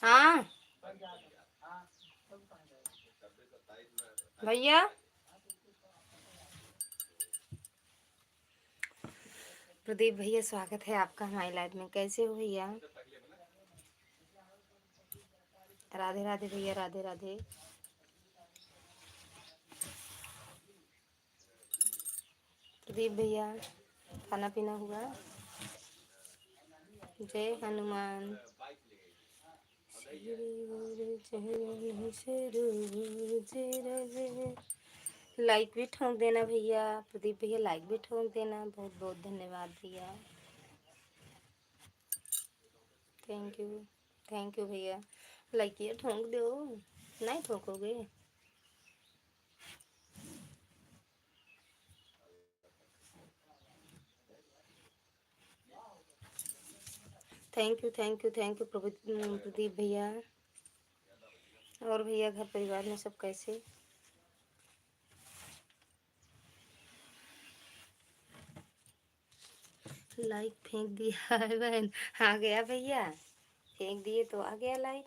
हाँ भैया, प्रदीप भैया स्वागत है आपका हमारी लाइफ में। कैसे हो भैया? राधे राधे भैया, राधे राधे। प्रदीप भैया, खाना पीना हुआ? जय हनुमान। लाइक भी ठोक देना भैया। प्रदीप भैया लाइक भी ठोक देना। बहुत बहुत धन्यवाद भैया। थैंक यू भैया। लाइक ये ठोक दो, नहीं ठोकोगे? थैंक यू प्रदीप भैया। और भैया घर परिवार में सब कैसे? लाइक फेंक दिया है बहन। आ गया भैया, फेंक दिए तो आ गया लाइक।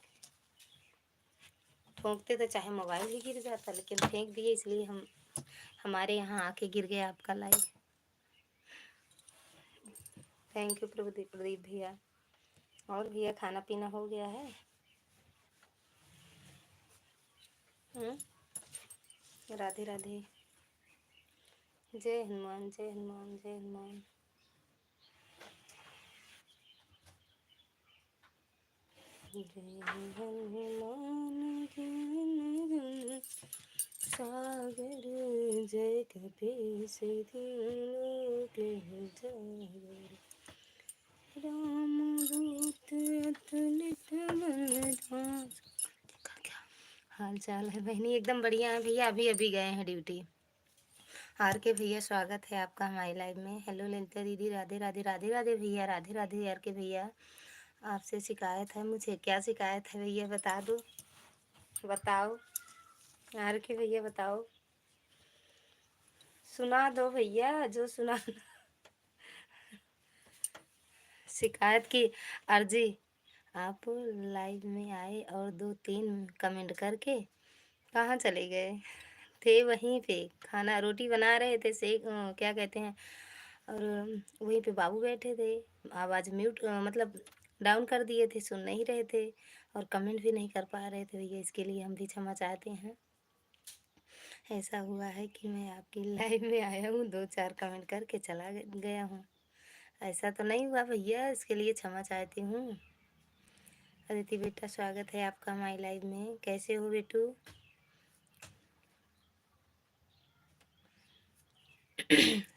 ठोकते तो चाहे मोबाइल ही गिर जाता, लेकिन फेंक दिए इसलिए हमारे यहाँ आके गिर गया आपका लाइक। थैंक यू प्रदीप भैया। और भैया खाना पीना हो गया है? राधे राधे। जय हनुमान, जय हनुमान, जय हनुमान। जय हनुमान ज्ञान सागर जय कपीस तिहुँ के उजागर। राम दूत अतुलित बलधाम। क्या हाल चाल है बहनी? एकदम बढ़िया है भैया। अभी अभी गए हैं ड्यूटी। आर के भैया स्वागत है आपका हमारी लाइव में। हेलो ललिता दीदी, राधे राधे। राधे राधे भैया, राधे राधे। आर के भैया आपसे शिकायत है मुझे। क्या शिकायत है भैया? बता दो, बताओ। आर के भैया बताओ, सुना दो भैया जो सुना। शिकायत की अर्जी। आप लाइव में आए और 2-3 कमेंट करके कहाँ चले गए थे? वहीं पे खाना रोटी बना रहे थे, क्या कहते हैं, और वहीं पे बाबू बैठे थे। आवाज़ म्यूट मतलब डाउन कर दिए थे, सुन नहीं रहे थे और कमेंट भी नहीं कर पा रहे थे भैया। इसके लिए हम भी क्षमा चाहते हैं। ऐसा हुआ है कि मैं आपकी लाइव में आया हूँ, 2-4 कमेंट करके चला गया हूँ। ऐसा तो नहीं हुआ भैया, इसके लिए क्षमा चाहती हूँ। अदिति बेटा स्वागत है आपका हमारी लाइव में। कैसे हो बेटू?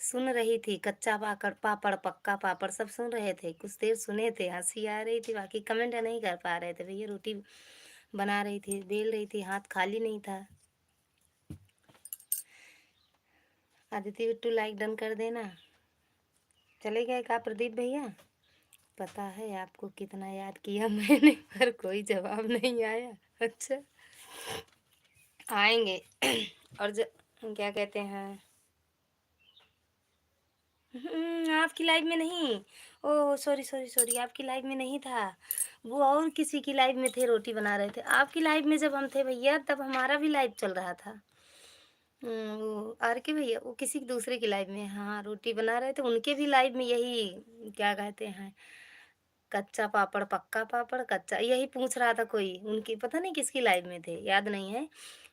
सुन रही थी, कच्चा पाकड़ पापड़ पक्का पापड़ सब सुन रहे थे। कुछ देर सुने थे, हंसी आ रही थी, बाकी कमेंट नहीं कर पा रहे थे भैया। रोटी बना रही थी, बेल रही थी, हाथ खाली नहीं था। आदित्य बिट्टू लाइक डन कर देना। चले गए का प्रदीप भैया? पता है आपको कितना याद किया मैंने, पर कोई जवाब नहीं आया। अच्छा आएंगे। और क्या कहते हैं, आपकी लाइव में नहीं। ओह सॉरी सॉरी सॉरी, आपकी लाइव में नहीं था। वो और किसी की लाइव में थे, रोटी बना रहे थे। आपकी लाइव में जब हम थे भैया, तब हमारा भी लाइव चल रहा था। वो आर के भैया वो किसी दूसरे की लाइव में, हाँ, रोटी बना रहे थे। उनके भी लाइव में यही क्या कहते हैं, कच्चा पापड़ पक्का पापड़ कच्चा, यही पूछ रहा था कोई। उनकी पता नहीं किसकी लाइव में थे, याद नहीं है।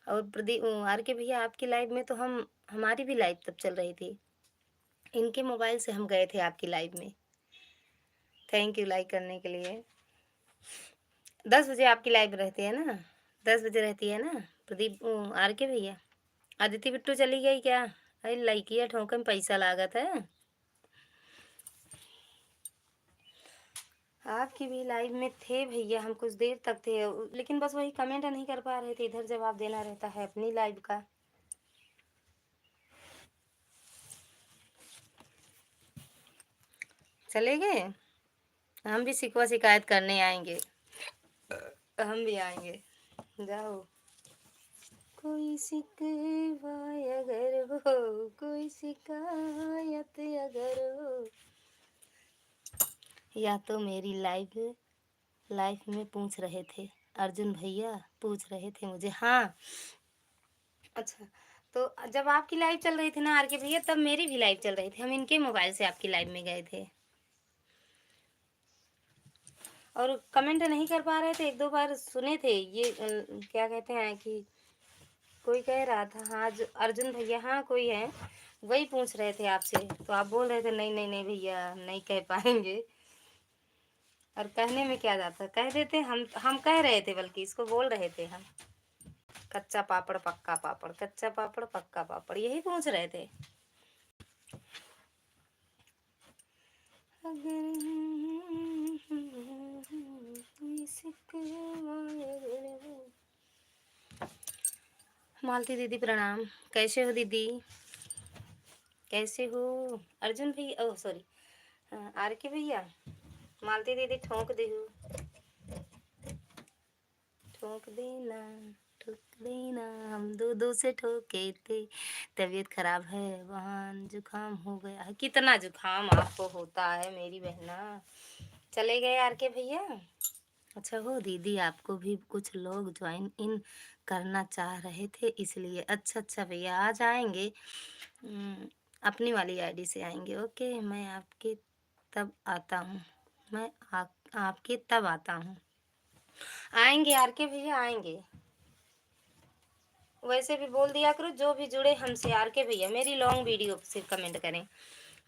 और प्रदीप आर के भैया आपकी लाइव में तो हमारी भी लाइव तब चल रही थी। इनके मोबाइल से हम गए थे आपकी लाइव में। थैंक यू लाइक करने के लिए। 10 बजे आपकी लाइव रहती है ना? 10 बजे रहती है ना? प्रदीप आर के भैया। अदिति बिट्टू चली गई क्या? अरे लइकिया ठोके में पैसा लागत है। आपकी भी लाइव में थे भैया, हम कुछ देर तक थे, लेकिन बस वही कमेंट नहीं कर पा रहे थे, इधर जवाब देना रहता है अपनी लाइव का। चले गए? हम भी शिकवा शिकायत करने आएंगे, हम भी आएंगे। जाओ। कोई शिकवा अगर हो, कोई शिकायत अगर हो, या तो मेरी लाइव लाइफ में पूछ रहे थे, अर्जुन भैया पूछ रहे थे मुझे। हाँ, अच्छा। तो जब आपकी लाइव चल रही थी ना आर के भैया, तब मेरी भी लाइव चल रही थी, हम इनके मोबाइल से आपकी लाइव में गए थे और कमेंट नहीं कर पा रहे थे। एक दो बार सुने थे ये क्या कहते हैं कि कोई कह रहा था, हाँ जो अर्जुन भैया, हाँ कोई है, वही पूछ रहे थे आपसे, तो आप बोल रहे थे नहीं नहीं नहीं भैया नहीं कह पाएंगे। और कहने में क्या जाता, कह देते, हम कह रहे थे, बल्कि इसको बोल रहे थे हम, कच्चा पापड़ पक्का पापड़, कच्चा पापड़ पक्का पापड़, यही पूछ रहे थे। मालती दीदी प्रणाम, कैसे हो दीदी, कैसे हो? अर्जुन भैया, ओह सॉरी, आर के भैया, मालती दीदी ठोक दी हूँ, ठोक देना, ठोक देना, हम दो दो से ठोके थे, तबीयत खराब है वहाँ, जुकाम हो गया है। कितना जुकाम आपको होता है मेरी बहना? चले गए आर के भैया? अच्छा हो दीदी, आपको भी कुछ लोग ज्वाइन इन करना चाह रहे थे इसलिए। अच्छा अच्छा भैया, आज आएंगे, अपनी वाली आईडी से आएंगे। ओके, मैं आपके तब आता हूँ, मैं आपके तब आता हूँ। आएंगे आर के भैया, आएंगे। वैसे भी बोल दिया करो, जो भी जुड़े हमसे आर के भैया, मेरी लॉन्ग वीडियो से कमेंट करें,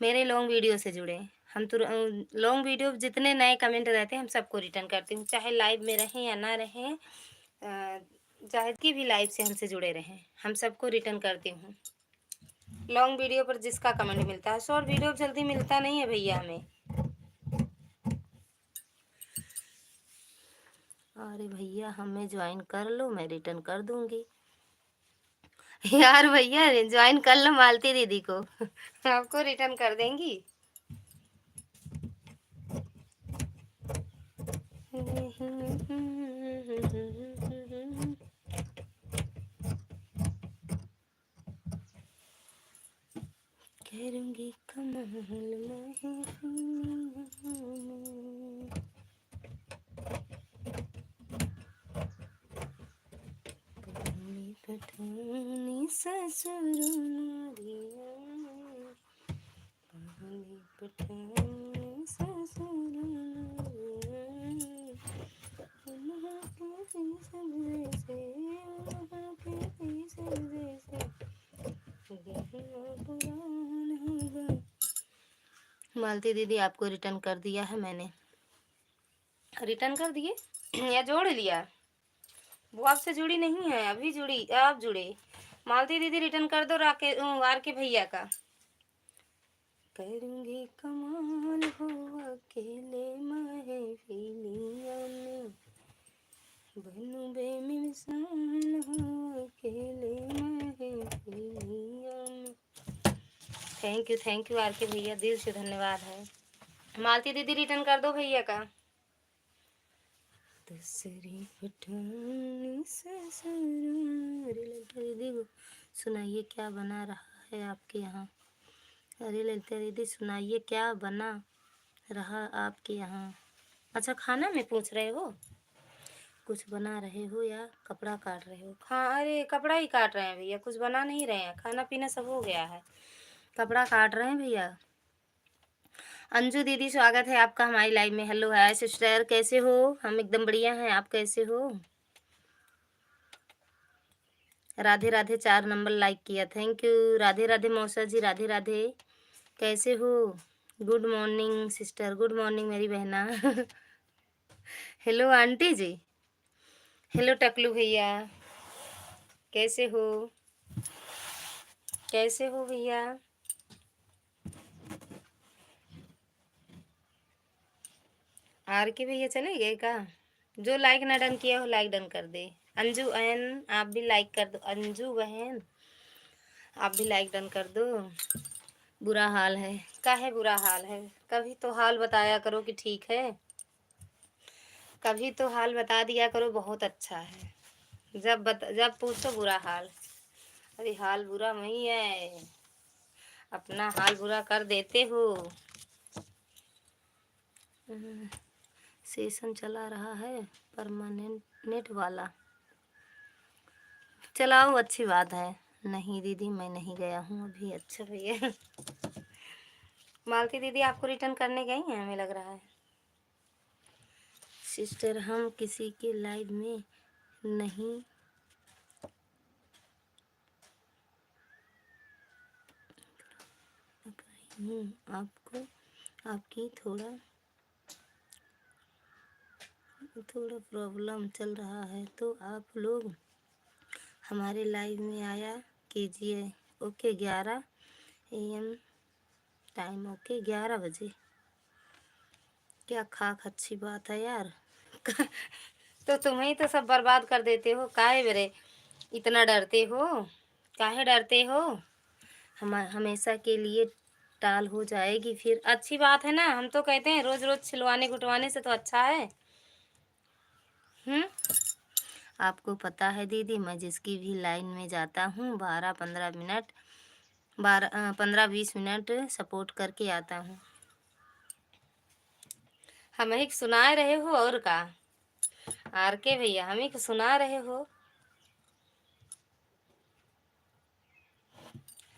मेरे लॉन्ग वीडियो से जुड़े। हम तो लॉन्ग वीडियो जितने नए कमेंट रहते हैं हम सबको रिटर्न करती हूँ, चाहे लाइव में रहें या ना रहें, चाहे की भी लाइव से हमसे जुड़े रहें, हम सबको रिटर्न करती हूँ। लॉन्ग वीडियो पर जिसका कमेंट मिलता है, शॉर्ट वीडियो जल्दी मिलता नहीं है भैया हमें। अरे भैया हमें ज्वाइन कर लो, मैं रिटर्न कर दूंगी। यार भैया ज्वाइन कर लो मालती दीदी को, आपको रिटर्न कर देंगी। करूंगी कमाल पठानी ससुर पठानी ससुर मालती दीदी आपको रिटर्न कर दिया है मैंने। रिटर्न कर दिए या जोड़ लिया? वो आपसे जुड़ी नहीं है, अभी जुड़ी, आप जुड़े। मालती दीदी रिटर्न कर दो आर के भैया का। करूंगी कमाल हो अकेले महफिलिया में, बनू बेमिसाल हो अकेले महफिलिया में। थैंक यू आर के भैया, दिल से धन्यवाद है। मालती दीदी रिटर्न कर दो भैया का। दूसरी पठानी ससुर दीदी को सुनाइए क्या बना रहा है आपके यहाँ। अरे ललिता दीदी सुनाइए क्या बना रहा आपके यहाँ। अच्छा खाना में पूछ रहे हो, कुछ बना रहे हो या कपड़ा काट रहे हो? हाँ अरे कपड़ा ही काट रहे हैं भैया, कुछ बना नहीं रहे हैं, खाना पीना सब हो गया है, कपड़ा काट रहे हैं भैया। अंजू दीदी स्वागत है आपका हमारी लाइव में। हेलो हाय सिस्टर, कैसे हो? हम एकदम बढ़िया हैं, आप कैसे हो? राधे राधे, 4 नंबर लाइक किया, थैंक यू। राधे राधे मौसा जी, राधे राधे, कैसे हो? Good morning sister, good morning मेरी बहना। हेलो आंटी जी, हेलो टकलू भैया, कैसे हो? कैसे हो भैया? आर के भैया चले गए का? जो लाइक ना डन किया हो लाइक डन कर दे। अंजू बहन आप भी लाइक कर दो। अंजू बहन आप भी लाइक डन कर दो। बुरा हाल है। काहे बुरा हाल है? कभी तो हाल बताया करो कि ठीक है। कभी तो हाल बता दिया करो, बहुत अच्छा है। जब पूछो बुरा हाल। अरे हाल बुरा नहीं है, अपना हाल बुरा कर देते हो। सेशन चला रहा है परमानेंट नेट वाला। चलाओ, अच्छी बात है। नहीं दीदी मैं नहीं गया हूँ अभी। अच्छा भैया। मालती दीदी आपको रिटर्न करने गई हैं हमें लग रहा है। सिस्टर हम किसी के लाइव में नहीं हूँ। आपको आपकी थोड़ा थोड़ा प्रॉब्लम चल रहा है तो आप लोग हमारे लाइव में आया कीजिए। Okay 11 AM time. ओके 11 बजे। क्या खाक अच्छी बात है यार। तो तुम्हें तो सब बर्बाद कर देते हो, काहे बरे इतना डरते हो? काहे डरते हो? हम हमेशा के लिए टाल हो जाएगी फिर। अच्छी बात है ना, हम तो कहते हैं रोज रोज छिलवाने गुटवाने से तो अच्छा है। हम्म। आपको पता है दीदी, मैं जिसकी भी लाइन में जाता हूँ 12-15 मिनट 15-20 मिनट सपोर्ट करके आता हूँ। हमें सुना रहे हो और का? आर के भैया हमें सुना रहे हो?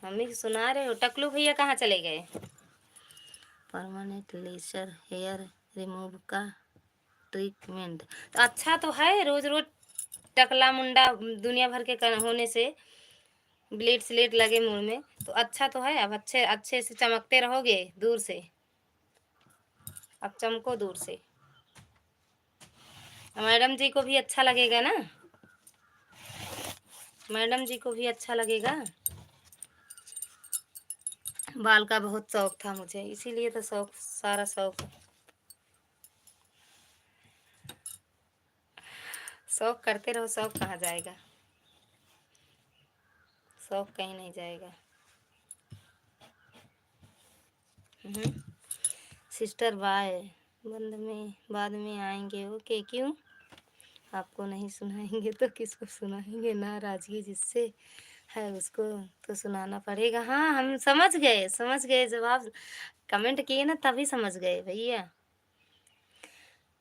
हमें सुना रहे हो? टकलू भैया कहाँ चले गए? परमानेंट लेजर हेयर रिमूव का ट्रीटमेंट तो अच्छा तो है। रोज रोज टकला मुंडा दुनिया भर के होने से ब्लेड स्लेट लगे मुंह में तो अच्छा तो है। अब अच्छे अच्छे से चमकते रहोगे दूर से। अब चमको दूर से। मैडम जी को भी अच्छा लगेगा ना? मैडम जी को भी अच्छा लगेगा। बाल का बहुत शौक था मुझे, इसीलिए तो शौक सारा शौक शौक करते रहो। शौक कहाँ जाएगा? शौक कहीं नहीं जाएगा। Sister bye. बाद में आएंगे। ओके क्यों? आपको नहीं सुनाएंगे तो किसको सुनाएंगे? नाराजगी जिससे है उसको तो सुनाना पड़ेगा। हाँ हम समझ गए जब आप कमेंट किए ना तभी समझ गए भैया।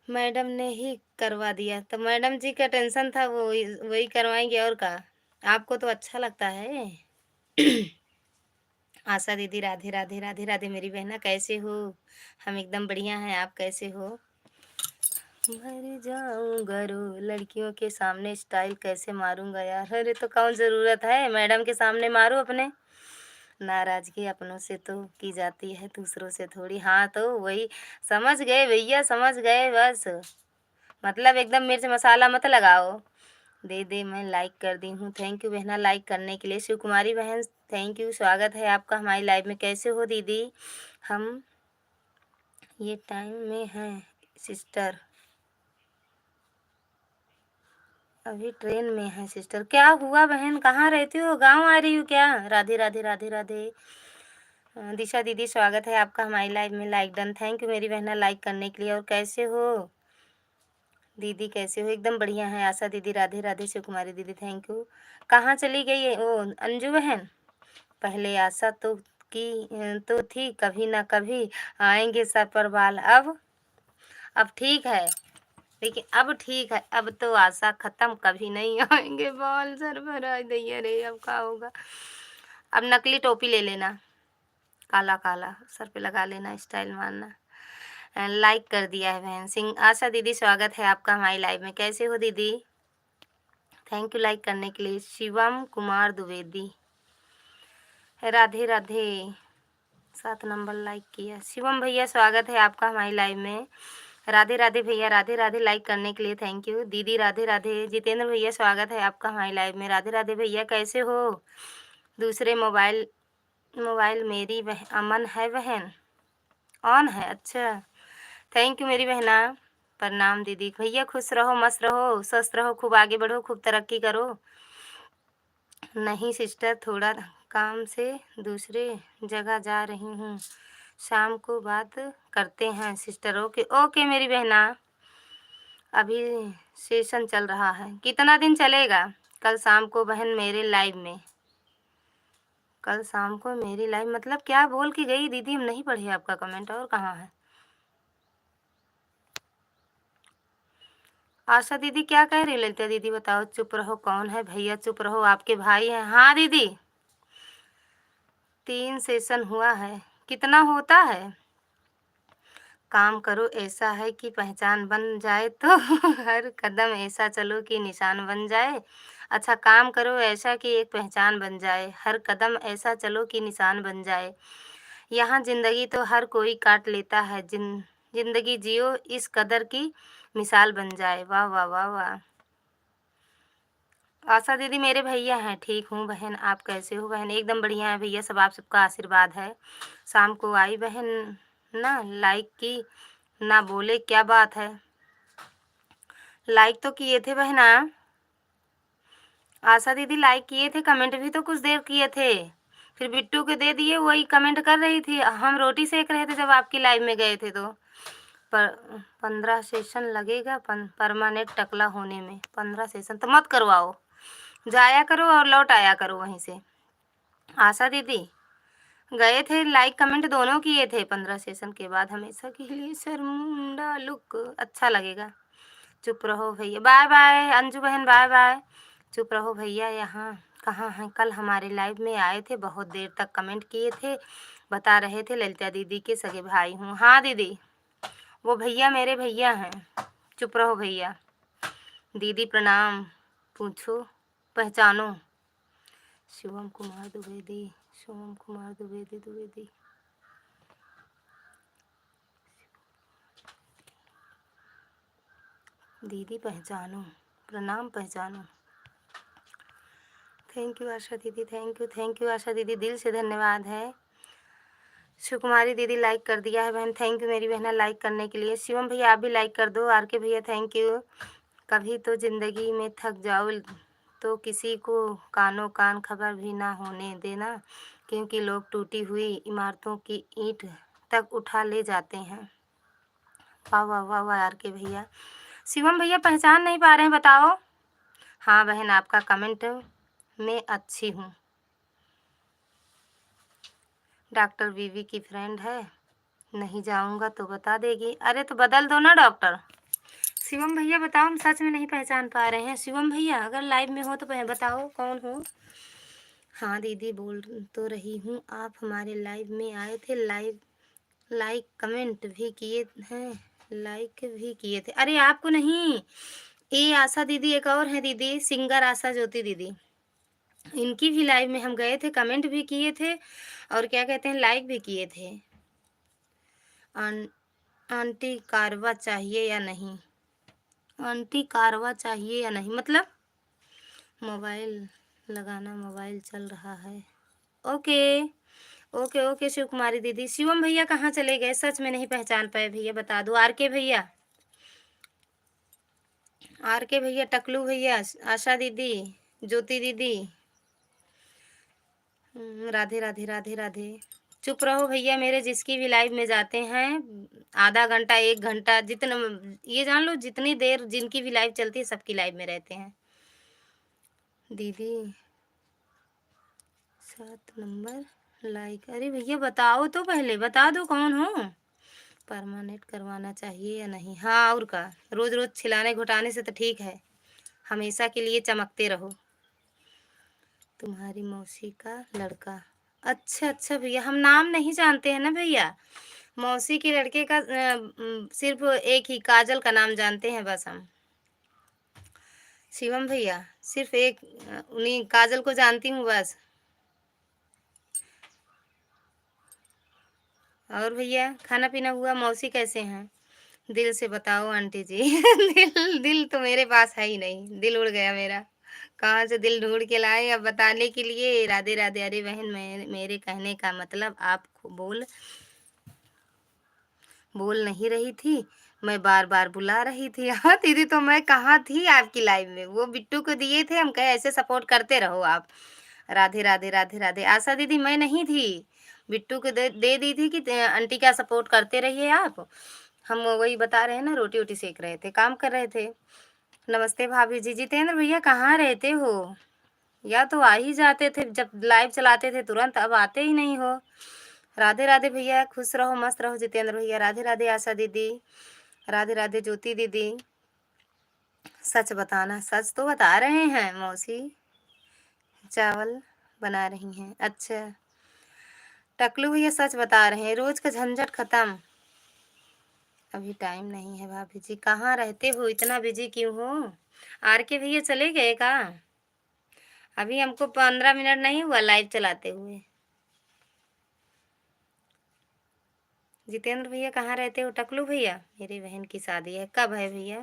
मैडम ने ही करवा दिया तो मैडम जी का टेंशन था, वो वही करवाएंगे और का। आपको तो अच्छा लगता है। आशा दीदी राधे राधे राधे राधे। मेरी बहना कैसे हो? हम एकदम बढ़िया हैं, आप कैसे हो? मर जाऊंगा रो लड़कियों के सामने स्टाइल कैसे मारूंगा यार। अरे तो कौन ज़रूरत है मैडम के सामने मारो अपने। नाराजगी अपनों से तो की जाती है, दूसरों से थोड़ी। हाँ तो वही समझ गए भैया, समझ गए बस। मतलब एकदम मिर्च मसाला मत लगाओ। दे दे मैं लाइक कर दी हूँ। थैंक यू बहना लाइक करने के लिए। शिव कुमारी बहन थैंक यू, स्वागत है आपका हमारी लाइव में। कैसे हो दीदी? हम ये टाइम में हैं सिस्टर, अभी ट्रेन में है सिस्टर। क्या हुआ बहन, कहाँ रहती हो? गांव आ रही हो क्या? राधे राधे राधे राधे। दिशा दीदी स्वागत है आपका हमारी लाइव में। Like done. थैंक यू मेरी बहना लाइक करने के लिए। और कैसे हो दीदी, कैसे हो? एकदम बढ़िया है। आशा दीदी राधे राधे। शिव कुमारी दीदी थैंक यू। कहाँ चली गई है ओ अंजू बहन? पहले आशा तो थी कभी ना कभी आएंगे सर पर बाल। अब ठीक है। लेकिन अब ठीक है, अब तो आशा खत्म, कभी नहीं आएंगे बाल सर पर। आ दैया रे अब क्या होगा? अब नकली टोपी ले लेना, काला काला सर पे लगा लेना, स्टाइल मारना। लाइक कर दिया है बहन सिंह। आशा दीदी स्वागत है आपका हमारी लाइव में। कैसे हो दीदी? थैंक यू लाइक करने के लिए। शिवम कुमार द्विवेदी राधे राधे। 7 नंबर लाइक किया। शिवम भैया स्वागत है आपका हमारी लाइव में। राधे राधे भैया, राधे राधे लाइक करने के लिए थैंक यू। दीदी राधे राधे। जितेंद्र भैया स्वागत है आपका हमारी लाइव में। राधे राधे भैया कैसे हो? दूसरे मोबाइल मोबाइल मेरी अमन है बहन, ऑन है, अच्छा। थैंक यू मेरी बहना। प्रणाम दीदी। भैया खुश रहो, मस्त रहो, स्वस्थ रहो, खूब आगे बढ़ो, खूब तरक्की करो। नहीं सिस्टर, थोड़ा काम से दूसरे जगह जा रही हूँ, शाम को बात करते हैं सिस्टर। ओके ओके मेरी बहना। अभी सेशन चल रहा है, कितना दिन चलेगा? कल शाम को बहन मेरे लाइव में, कल शाम को मेरी लाइव मतलब क्या बोल के गई दीदी? हम नहीं पढ़े आपका कमेंट, और कहाँ है? आशा दीदी क्या कह रही? ललिता दीदी बताओ। चुप रहो, कौन है भैया? चुप रहो, आपके भाई हैं। हाँ दीदी, 3 सेशन हुआ है। कितना होता है? काम करो ऐसा है कि पहचान बन जाए तो हर कदम ऐसा चलो कि निशान बन जाए। अच्छा, काम करो ऐसा कि एक पहचान बन जाए, हर कदम ऐसा चलो कि निशान बन जाए। यहाँ ज़िंदगी तो हर कोई काट लेता है, ज़िंदगी जियो इस कदर की मिसाल बन जाए। वाह वाह वाह वाह। आशा दीदी मेरे भैया हैं। ठीक हूँ बहन, आप कैसे हो बहन? एकदम बढ़िया है भैया, सब आप सबका आशीर्वाद है। शाम को आई बहन ना, लाइक की ना, बोले क्या बात है? लाइक तो किए थे बहना। आशा दीदी लाइक किए थे, कमेंट भी तो कुछ देर किए थे, फिर बिट्टू के दे दिए, वही कमेंट कर रही थी। हम रोटी सेक रहे थे जब आपकी लाइव में गए थे। तो पर 15 सेशन लगेगा परमानेंट टकला होने में। 15 सेशन तो मत करवाओ, जाया करो और लौट आया करो वहीं से। आशा दीदी गए थे, लाइक कमेंट दोनों किए थे। 15 सेशन के बाद हमेशा के लिए शर्मुंडा लुक अच्छा लगेगा। चुप रहो भैया। बाय बाय अंजू बहन, बाय बाय। चुप रहो भैया, यहाँ कहाँ हैं? कल हमारे लाइव में आए थे, बहुत देर तक कमेंट किए थे, बता रहे थे ललिता दीदी के सगे भाई हूँ। हाँ दीदी, वो भैया मेरे भैया हैं। चुप रहो भैया। दीदी प्रणाम, पूछो पहचानो। शिवम कुमार द्विवेदी, शिवम कुमार द्विवेदी। दीदी पहचानो, प्रणाम पहचानो। थैंक यू आशा दीदी, थैंक यू आशा दीदी, दिल से धन्यवाद है। सुकुमारी दीदी लाइक कर दिया है बहन, थैंक यू मेरी बहना लाइक करने के लिए। शिवम भैया आप भी लाइक कर दो। आर के भैया थैंक यू। कभी तो ज़िंदगी में थक जाओ तो किसी को कानो कान खबर भी ना होने देना, क्योंकि लोग टूटी हुई इमारतों की ईंट तक उठा ले जाते हैं। वाह वाह वाह वाह आर के भैया। शिवम भैया पहचान नहीं पा रहे हैं, बताओ। हाँ बहन, आपका कमेंट में अच्छी हूँ। डॉक्टर बीवी की फ्रेंड है, नहीं जाऊँगा तो बता देगी। अरे तो बदल दो ना डॉक्टर। शिवम भैया बताओ, हम सच में नहीं पहचान पा रहे हैं। शिवम भैया अगर लाइव में हो तो बताओ कौन हो। हाँ दीदी बोल तो रही हूँ, आप हमारे लाइव में आए थे, लाइक कमेंट भी किए हैं, लाइक भी किए थे। अरे आपको नहीं, ये आशा दीदी एक और है दीदी, सिंगर आशा ज्योति दीदी, इनकी भी लाइव में हम गए थे, कमेंट भी किए थे और क्या कहते हैं लाइक भी किए थे। आंटी कारवा चाहिए या नहीं? आंटी कारवा चाहिए या नहीं मतलब? मोबाइल लगाना, मोबाइल चल रहा है। Okay okay okay Shiv Kumari दीदी। शिवम भैया कहाँ चले गए? सच में नहीं पहचान पाए भैया, बता दो। आर के भैया, आर के भैया, टकलू भैया, आशा दीदी, ज्योति दीदी, राधे राधे राधे राधे। चुप रहो भैया मेरे, जिसकी भी लाइव में जाते हैं आधा घंटा 1 घंटा, जितना ये जान लो जितनी देर जिनकी भी लाइव चलती है सबकी लाइव में रहते हैं। दीदी 7 नंबर लाइक। अरे भैया बताओ तो, पहले बता दो कौन हो। परमानेंट करवाना चाहिए या नहीं? हाँ और का, रोज रोज छिलाने घुटाने से तो ठीक है, हमेशा के लिए चमकते रहो। तुम्हारी मौसी का लड़का। अच्छा अच्छा भैया, हम नाम नहीं जानते हैं ना भैया। मौसी के लड़के का सिर्फ एक ही काजल का नाम जानते हैं बस हम। शिवम भैया सिर्फ एक उन्हीं काजल को जानती हूँ बस। और भैया खाना पीना हुआ? मौसी कैसे हैं? दिल से बताओ आंटी जी। दिल दिल तो मेरे पास है ही नहीं, दिल उड़ गया मेरा। कहाँ से दिल ढूँढ के लाए अब बताने के लिए। राधे, राधे। अरे बहन मेरे कहने का मतलब आप बोल बोल नहीं रही थी, मैं बार-बार बुला रही थी। हाँ, दीदी तो मैं कहाँ थी आपकी लाइव में, वो बिट्टू को दिए थे, हम कहे ऐसे सपोर्ट करते रहो आप। राधे, राधे, राधे, राधे। आशा दीदी मैं नहीं थी, बिट्टू को दे दी थी कि आंटी का सपोर्ट करते रहिए आप। हम वही बता रहे हैं ना, रोटी-वोटी सेक रहे थे, काम कर रहे थे। नमस्ते भाभी जी। जितेंद्र भैया कहाँ रहते हो? या तो आ ही जाते थे जब लाइव चलाते थे तुरंत, अब आते ही नहीं हो। राधे राधे भैया, खुश रहो मस्त रहो जितेंद्र भैया। राधे राधे आशा दीदी। राधे राधे ज्योति दीदी। सच बताना, सच तो बता रहे हैं मौसी। चावल बना रही हैं, अच्छा। टकलू भैया सच बता रहे हैं, रोज का झंझट खत्म। अभी टाइम नहीं है भाभी जी। कहाँ रहते हो, इतना बिजी क्यों हो? आर के भैया चले गए का? अभी हमको 15 मिनट नहीं हुआ लाइव चलाते हुए। जितेंद्र भैया कहाँ रहते हो? टकलू भैया, मेरी बहन की शादी है, कब है भैया?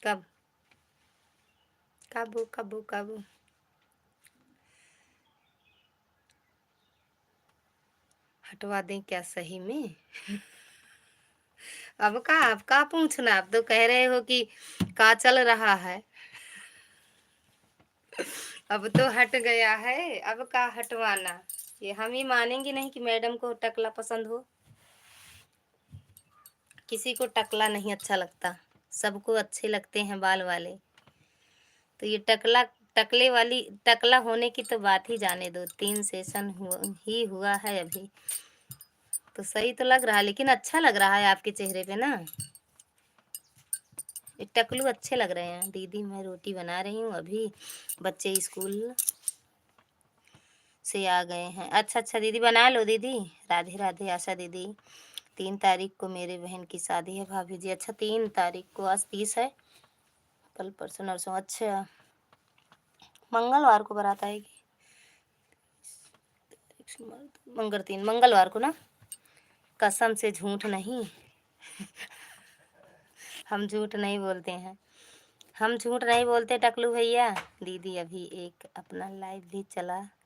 कब? कब कब कब? हटवा दें क्या सही में? अब का पूछना, आप तो कह रहे हो कि का चल रहा है। अब तो हट गया है, अब का हटवाना? ये हम ही मानेंगे नहीं कि मैडम को टकला पसंद हो। किसी को टकला नहीं अच्छा लगता, सबको अच्छे लगते हैं बाल वाले। तो ये टकले वाली टकला होने की तो बात ही जाने दो। 3 सेशन हुआ है अभी। तो सही तो लग रहा है, लेकिन अच्छा लग रहा है आपके चेहरे पे ना। ये टकलू अच्छे लग रहे हैं। दीदी मैं रोटी बना रही हूँ अभी, बच्चे स्कूल से आ गए हैं। अच्छा अच्छा दीदी, बना लो दीदी। राधे राधे आशा दीदी। 3 तारीख को मेरे बहन की शादी है भाभी जी। अच्छा 3 तारीख को, आज 30 है, कल परसों नरसों। अच्छा मंगलवार को बारात आएगी। मंगलवार को ना, कसम से झूठ नहीं। हम झूठ नहीं बोलते हैं, हम झूठ नहीं बोलते टकलू भैया। दीदी अभी एक अपना लाइव भी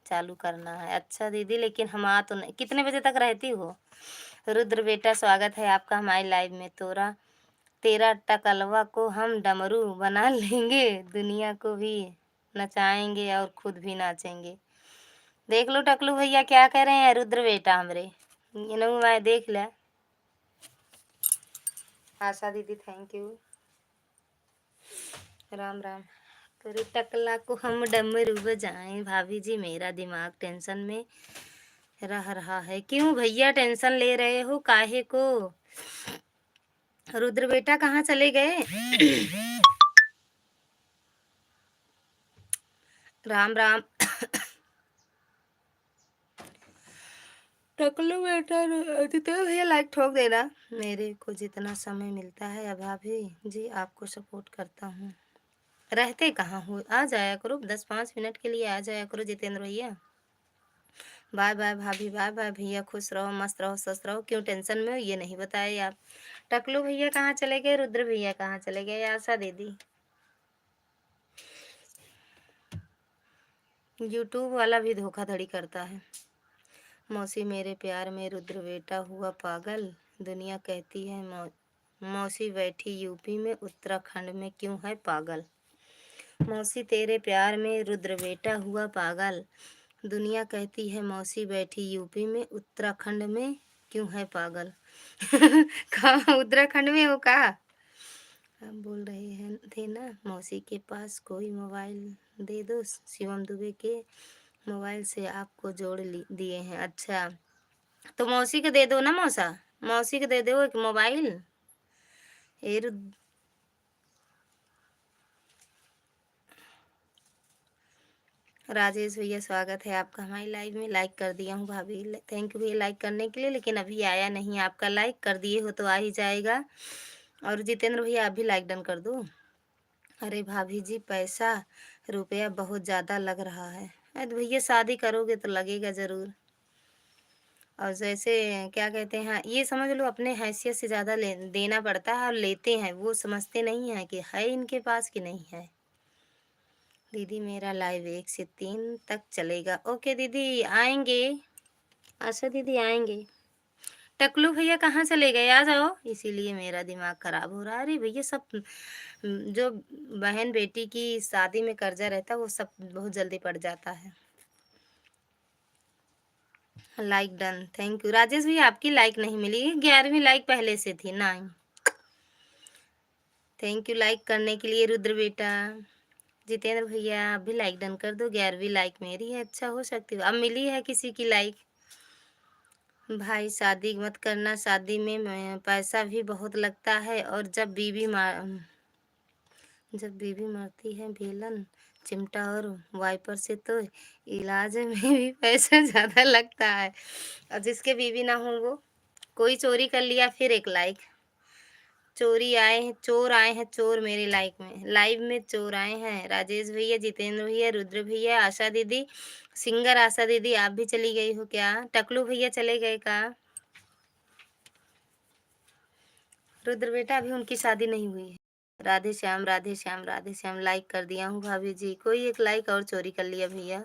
चालू करना है। अच्छा दीदी, लेकिन हम आ तो नहीं। कितने बजे तक रहती हो? रुद्र बेटा स्वागत है आपका हमारे लाइव में। तेरा टकलवा को हम डमरू बना लेंगे, दुनिया को भी नचाएंगे और खुद भी नाचेंगे। देख लो टकलू भैया क्या कह रहे हैं रुद्र बेटा हमरे। इन्हों मैं देख लिया। आशा दीदी थैंक यू। राम राम। तेरे टकला को हम डमरू बजाएं। भाभी जी मेरा दिमाग टेंशन में रह रहा है। क्यों भैया टेंशन ले रहे हो काहे को? रुद्र बेटा कहाँ चले गए? राम राम। टकलू बेटा, आदित्य भैया लाइक ठोक देना। मेरे को जितना समय मिलता है अब भाभी जी आपको सपोर्ट करता हूँ। रहते कहाँ हो? आ जाया करो, 10-5 मिनट के लिए आ जाया करो जितेंद्र भैया। बाय बाय भाभी, बाय बाय भैया। खुश रहो मस्त रहो स्वस्थ रहो। क्यों टेंशन में हो ये नहीं बताए आप? टकलू भैया कहाँ चले गए? रुद्र भैया कहाँ चले गए? आशा दीदी। यूट्यूब वाला भी धोखाधड़ी करता है। मौसी मेरे प्यार में रुद्र बेटा हुआ पागल, दुनिया कहती है मौसी बैठी यूपी में उत्तराखंड में क्यों है पागल। मौसी तेरे प्यार में रुद्र बेटा हुआ पागल, दुनिया कहती है मौसी बैठी यूपी में उत्तराखंड में क्यों है पागल। कहाँ उत्तराखंड में हो का? हम बोल रहे हैं थे ना मौसी के पास कोई मोबाइल दे दो, शिवम दुबे के मोबाइल से आपको जोड़ दिए हैं। अच्छा तो मौसी के दे दो ना मौसा, मौसी के दे दो एक मोबाइल। ए राजेश भैया स्वागत है आपका हमारी लाइव में। लाइक कर दिया हूँ भाभी, थैंक यू भैया लाइक करने के लिए। लेकिन अभी आया नहीं आपका लाइक, कर दिए हो तो आ ही जाएगा। और जितेंद्र भैया आप भी लाइक डन कर दो। अरे भाभी जी पैसा रुपया बहुत ज़्यादा लग रहा है। अरे भैया शादी करोगे तो लगेगा ज़रूर। और जैसे क्या कहते हैं, ये समझ लो अपने हैसियत से ज़्यादा ले देना पड़ता है और लेते हैं, वो समझते नहीं हैं कि है इनके पास कि नहीं है। दीदी मेरा लाइव 1 से 3 तक चलेगा। ओके दीदी आएँगे, आशा दीदी आएँगे। टकलू भैया कहाँ चले गए? आ जाओ। इसीलिए मेरा दिमाग खराब हो रहा है। अरे भैया सब जो बहन बेटी की शादी में कर्जा रहता है वो सब बहुत जल्दी पड़ जाता है। Like done, thank you. Rajesh भैया आपकी लाइक नहीं मिली, 11वीं लाइक पहले से थी 9। थैंक यू लाइक करने के लिए रुद्र बेटा। जितेंद्र भैया आप भी लाइक डन कर दो, 11वीं लाइक मेरी है। अच्छा हो सकती है अब मिली है किसी की लाइक। भाई शादी मत करना, शादी में पैसा भी बहुत लगता है और जब बीवी मरती है बेलन चिमटा और वाइपर से तो इलाज में भी पैसा ज़्यादा लगता है। और जिसके बीवी ना हो वो कोई चोरी कर लिया फिर एक लाइक। चोर आए हैं चोर मेरे लाइव में चोर आए हैं। राजेश भैया, जितेंद्र भैया, रुद्र भैया, आशा दीदी, सिंगर आशा दीदी आप भी चली गई हो क्या? टकलू भैया चले गए का? रुद्र बेटा अभी उनकी शादी नहीं हुई है। राधे श्याम राधे श्याम राधे श्याम लाइक कर दिया हूँ भाभी जी। कोई एक लाइक और चोरी कर लिया भैया।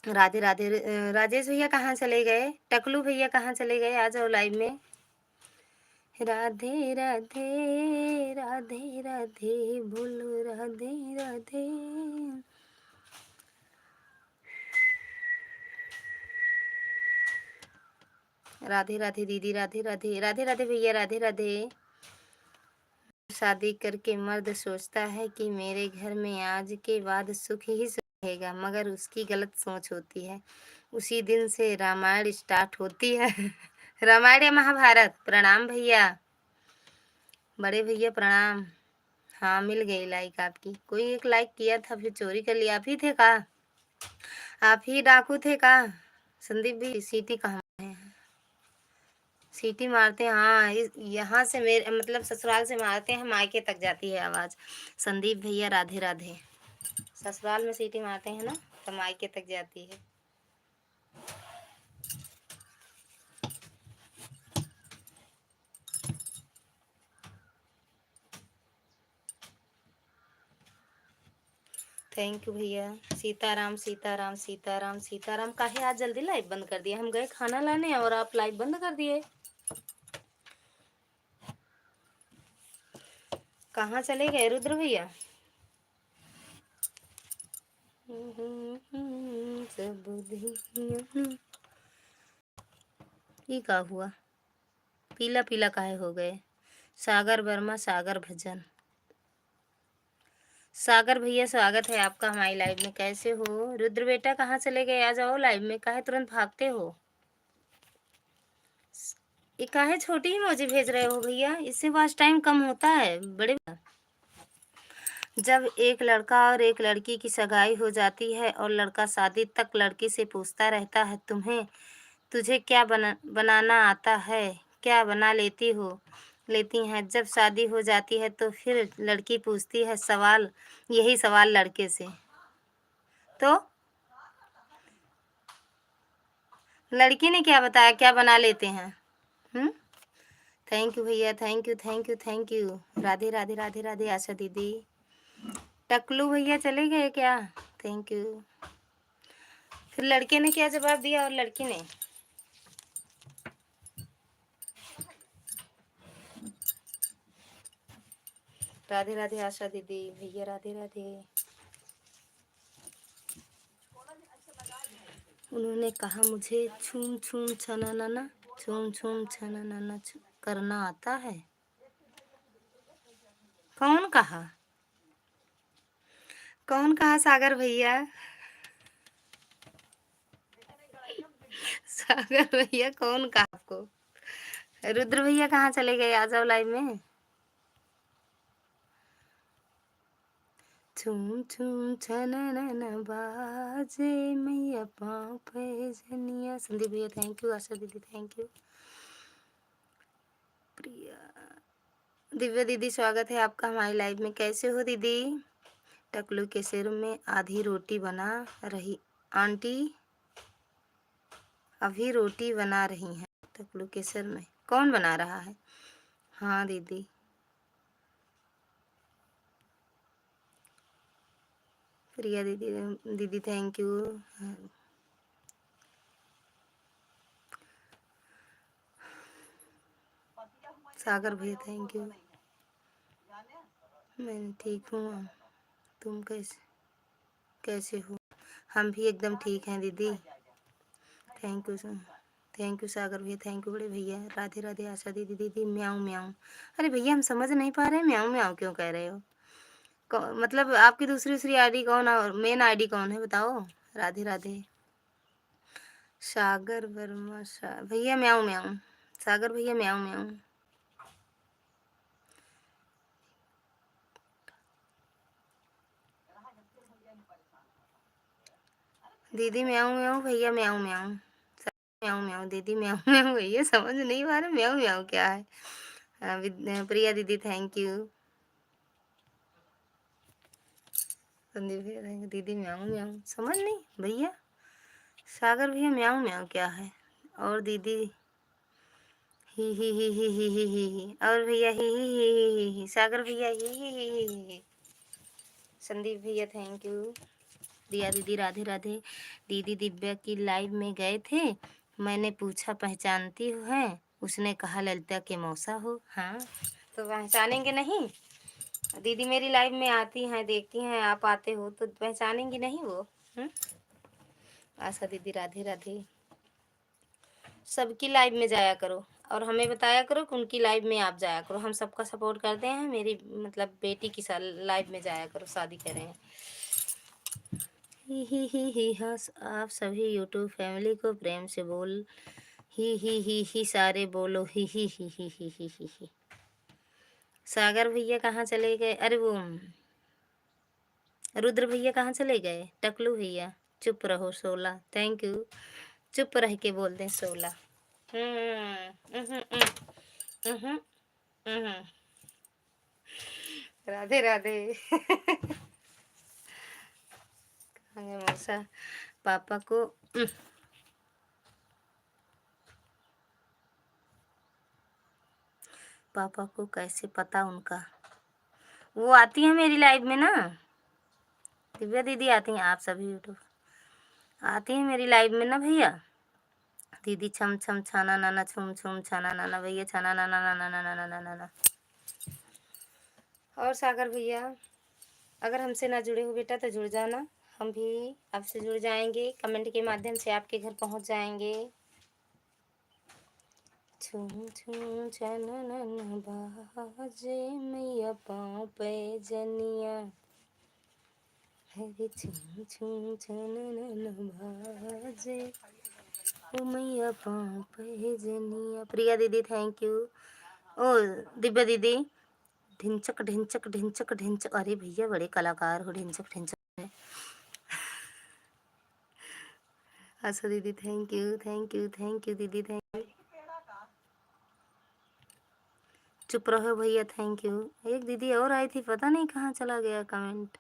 राधे राधे। राजेश भैया कहाँ चले गए? टकलू भैया कहाँ चले गए? आ जाओ लाइव में। राधे राधे राधे राधे बोलो राधे राधे। राधे राधे दीदी, राधे राधे, राधे राधे भैया, राधे राधे। शादी करके मर्द सोचता है कि मेरे घर में आज के बाद सुख ही सुख रहेगा, मगर उसकी गलत सोच होती है। उसी दिन से रामायण स्टार्ट होती है। रामायण या महाभारत? प्रणाम भैया, बड़े भैया प्रणाम। हाँ मिल गई लाइक आपकी। कोई एक लाइक किया था फिर चोरी कर लिया। आप ही थे का? आप ही डाकू थे का? संदीप भी सीटी कहाँ है? सीटी मारते हैं हाँ, यहाँ से मेरे मतलब ससुराल से मारते हैं, मायके तक जाती है आवाज़। संदीप भैया राधे राधे। ससुराल में सीटी मारते हैं ना तो मायके तक जाती है। थैंक यू भैया। सीताराम सीताराम सीताराम सीताराम। काहे आज जल्दी लाइव बंद कर दिया? हम गए खाना लाने और आप लाइव बंद कर दिए। कहाँ चले गए रुद्र भैया? ये का हुआ? पीला पीला काहे हो गए? सागर वर्मा, सागर भजन। सागर भैया स्वागत है आपका हमारी लाइव में। कैसे हो? रुद्र बेटा कहाँ चले गए? आ जाओ लाइव में, काहे तुरंत भागते हो? ये काहे छोटी इमोजी भेज रहे हो भैया? इससे वॉच टाइम कम होता है बड़े। जब एक लड़का और एक लड़की की सगाई हो जाती है और लड़का शादी तक लड़की से पूछता रहता है तुझे क्या बनाना आता है, क्या बना लेती हैं। जब शादी हो जाती है तो फिर लड़की पूछती है यही सवाल लड़के से। तो लड़की ने क्या बताया क्या बना लेते हैं? हम्म। थैंक यू भैया, thank you thank you thank you. Radhe Radhe Radhe Radhe Asha दीदी। टकलू भैया चले गए क्या? Thank you. फिर लड़के ने क्या जवाब दिया और लड़की ने? राधे राधे आशा दीदी, भैया राधे राधे। उन्होंने कहा मुझे छूम छूम छनाना छूम छूम छनाना करना आता है। कौन कहा? कौन कहा सागर भैया? सागर भैया कौन कहा आपको? रुद्र भैया कहाँ चले गए? आ जाओ लाइव में। छूम छूम छननन बाजे मैया पाँव पे जनिया। संदीप भैया थैंक यू, आशा दीदी थैंक यू, प्रिया दिव्या दीदी स्वागत है आपका हमारी लाइव में। कैसे हो दीदी? टकलू के सिर में आधी रोटी बना रही आंटी। अभी रोटी बना रही हैं टकलू केसर में। कौन बना रहा है? हाँ दीदी। प्रिया दीदी, दीदी थैंक यू। सागर भैया थैंक यू। मैं ठीक हूँ, तुम कैसे हो? हम भी एकदम ठीक हैं दीदी। Thank you sir. Thank you Sagar भैया, थैंक यू बड़े भैया। राधे राधे आशा दीदी। दीदी म्याऊं म्याऊं। अरे भैया हम समझ नहीं पा रहे, म्याऊं म्याऊं क्यों कह रहे हो? मतलब आपकी दूसरी दूसरी आईडी कौन है और मेन आईडी कौन है बताओ? राधे राधे। सागर वर्मा भैया म्याऊं म्याऊं। सागर भैया म्याऊं म्याऊं। दीदी म्याऊं म्याऊं, भैया म्याऊं म्याऊं। म्याऊं म्याऊं दीदी म्याऊं म्याऊं भैया समझ नहीं पा रहे म्याऊं म्याऊं क्या है? प्रिया दीदी थैंक यू। संदीप भैया थैंक यू। दीदी म्याऊं म्याऊं समझ नहीं भैया। सागर भैया म्याऊं म्याऊं क्या है? और दीदी ही और भैया ही सागर भैया ही। संदीप भैया थैंक यू। प्रिया दीदी राधे राधे। दीदी दिव्या की लाइव में गए थे, मैंने पूछा पहचानती हो है? उसने कहा ललिता के मौसा हो। हाँ तो पहचानेंगे नहीं? दीदी मेरी लाइव में आती हैं, देखती हैं, आप आते हो तो पहचानेंगी नहीं वो? आशा दीदी राधे राधे। सबकी लाइव में जाया करो और हमें बताया करो कि उनकी लाइव में आप जाया करो। हम सबका सपोर्ट करते हैं। मेरी मतलब बेटी की लाइव में जाया करो, शादी कर रहे हैं। ही हाँ। आप सभी यूट्यूब फैमिली को प्रेम से बोल ही सारे बोलो ही। सागर भैया कहाँ चले गए? अरे वो रुद्र भैया कहाँ चले गए? टकलू भैया चुप रहो 16 थैंक यू। चुप रह के बोल दें 16। हम्म। राधे राधे। मौसा पापा को पापा को कैसे पता उनका? वो आती है मेरी लाइव में ना, दिव्या दीदी आती हैं, आप सभी यूट्यूब आती हैं मेरी लाइव में ना भैया। दीदी छम छम छाना नाना छुम छुम छाना नाना भैया छाना नाना नाना नाना नाना नाना। और सागर भैया अगर हमसे ना जुड़े हो बेटा तो जुड़ जाना, हम भी आपसे जुड़ जाएंगे, कमेंट के माध्यम से आपके घर पहुंच जाएंगे। छुम छुम छननन बाजे मैया पाँव पे जनिया, हरे छुम छुम छननन बाजे ओ मैया पाँव पे जनिया। प्रिया दीदी थैंक यू। ओ दिव्या दीदी ढिंचक ढिंचक ढिंचक ढिंचक। अरे भैया बड़े कलाकार हो, ढिंचक ढिंचक में। आशा दीदी थैंक यू थैंक यू दीदी थैंक यू। चुप रहो भैया थैंक यू। एक दीदी और आई थी, पता नहीं कहाँ चला गया कमेंट।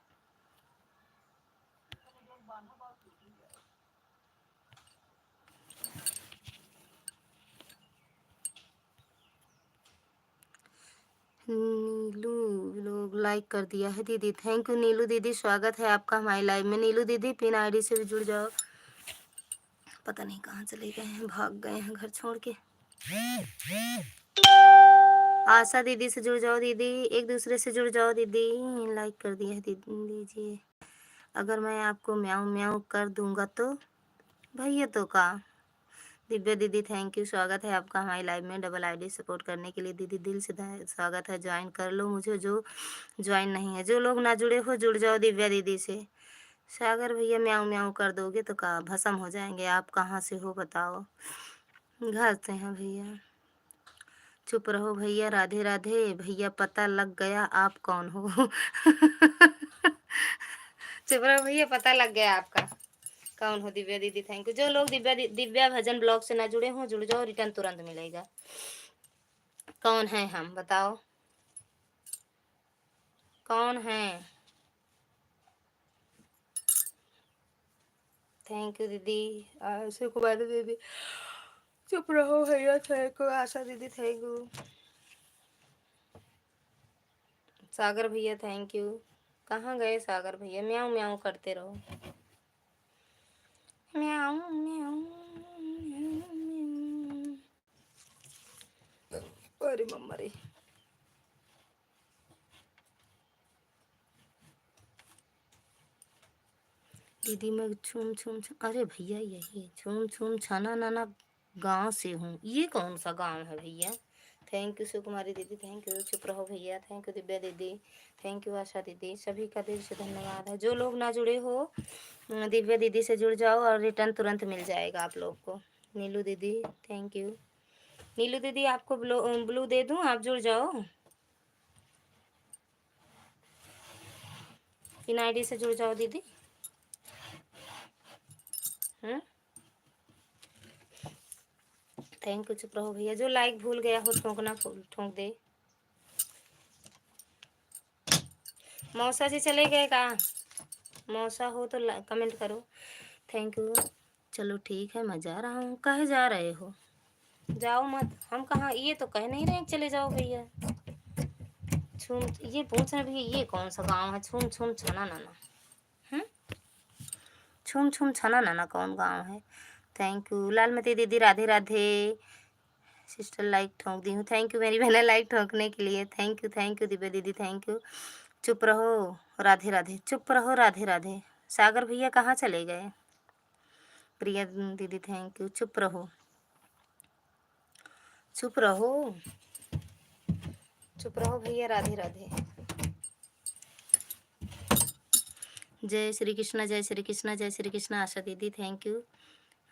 नीलू लोग लाइक कर दिया है दीदी, थैंक यू नीलू दीदी, स्वागत है आपका हमारी लाइव में। नीलू दीदी पिन आईडी से भी जुड़ जाओ। पता नहीं कहाँ चले गए हैं, भाग गए हैं घर छोड़ के। आशा दीदी से जुड़ जाओ दीदी, एक दूसरे से जुड़ जाओ दीदी। लाइक कर दिया है दीजिए। अगर मैं आपको म्याऊं म्याऊं कर दूंगा तो भैया तो का। दिव्या दीदी थैंक यू, स्वागत है आपका हमारी लाइव में। डबल आईडी सपोर्ट करने के लिए दीदी दिल से स्वागत है। ज्वाइन कर लो मुझे जो ज्वाइन नहीं है। जो लोग ना जुड़े हो जुड़ जाओ दिव्या दीदी से। सागर भैया म्याऊं म्याऊं कर दोगे तो का भस्म हो जाएंगे। आप कहाँ से हो बताओ? घर से हैं भैया। चुप रहो भैया राधे राधे। भैया पता लग गया आप कौन हो। चुप रहो भैया पता लग गया आपका कौन हो। दिव्या दीदी थैंक यू। जो लोग दिव्या भजन ब्लॉग से ना जुड़े हों जुड़ जाओ, रिटर्न तुरंत मिलेगा। कौन है हम बताओ? कौन है? थैंक यू दीदी। शिव कुमारी दीदी, चुप रहो भैया, थैंक यू। आशा दीदी थैंक यू। सागर भैया थैंक यू। कहाँ गए सागर भैया? म्याऊं म्याऊं करते रहो। म्याऊं म्याऊं म्याऊं। अरे मम्मा रे। दीदी मैं छूम छूम छूम, अरे भैया यही छूम छूम छाना नाना गांव से हूँ। ये कौन सा गांव है भैया? थैंक यू शिव कुमारी दीदी, थैंक यू। चुप रहो भैया, थैंक यू दिव्या दीदी, थैंक यू आशा दीदी। सभी का दिल से धन्यवाद है। जो लोग ना जुड़े हो दिव्या दीदी से जुड़ जाओ और रिटर्न तुरंत मिल जाएगा आप लोग को। नीलू दीदी थैंक यू। नीलू दीदी आपको ब्लू ब्लू दे दूँ, आप जुड़ जाओ। इन आईडी से जुड़ जाओ दीदी। Thank you. चुप रहो भैया, जो लाइक भूल गया हो ठोंकना ठोंक दे। मौसा जी चले गए का? मौसा हो तो कमेंट करो। Thank you. चलो ठीक है, मैं जा रहा हूँ। कहे जा रहे हो? जाओ मत, हम कहाँ, ये तो कह नहीं रहे चले जाओ भैया। छूम, ये पूछ रहे भैया ये कौन सा गांव है? छूम छूम छना नाना, छूम छूम छना नाना कौन गांव है? थैंक यू लालमती दीदी, राधे राधे। सिस्टर लाइक ठोक दी हूँ, थैंक यू मेरी बहन लाइक ठोकने के लिए। थैंक यू दिव्या दीदी, थैंक यू। चुप रहो राधे राधे, चुप रहो राधे राधे। सागर भैया कहाँ चले गए? प्रिया दीदी थैंक यू। चुप रहो, चुप रहो, चुप रहो भैया, राधे राधे। जय श्री कृष्णा, जय श्री कृष्णा, जय श्री कृष्णा। आशा दीदी थैंक यू।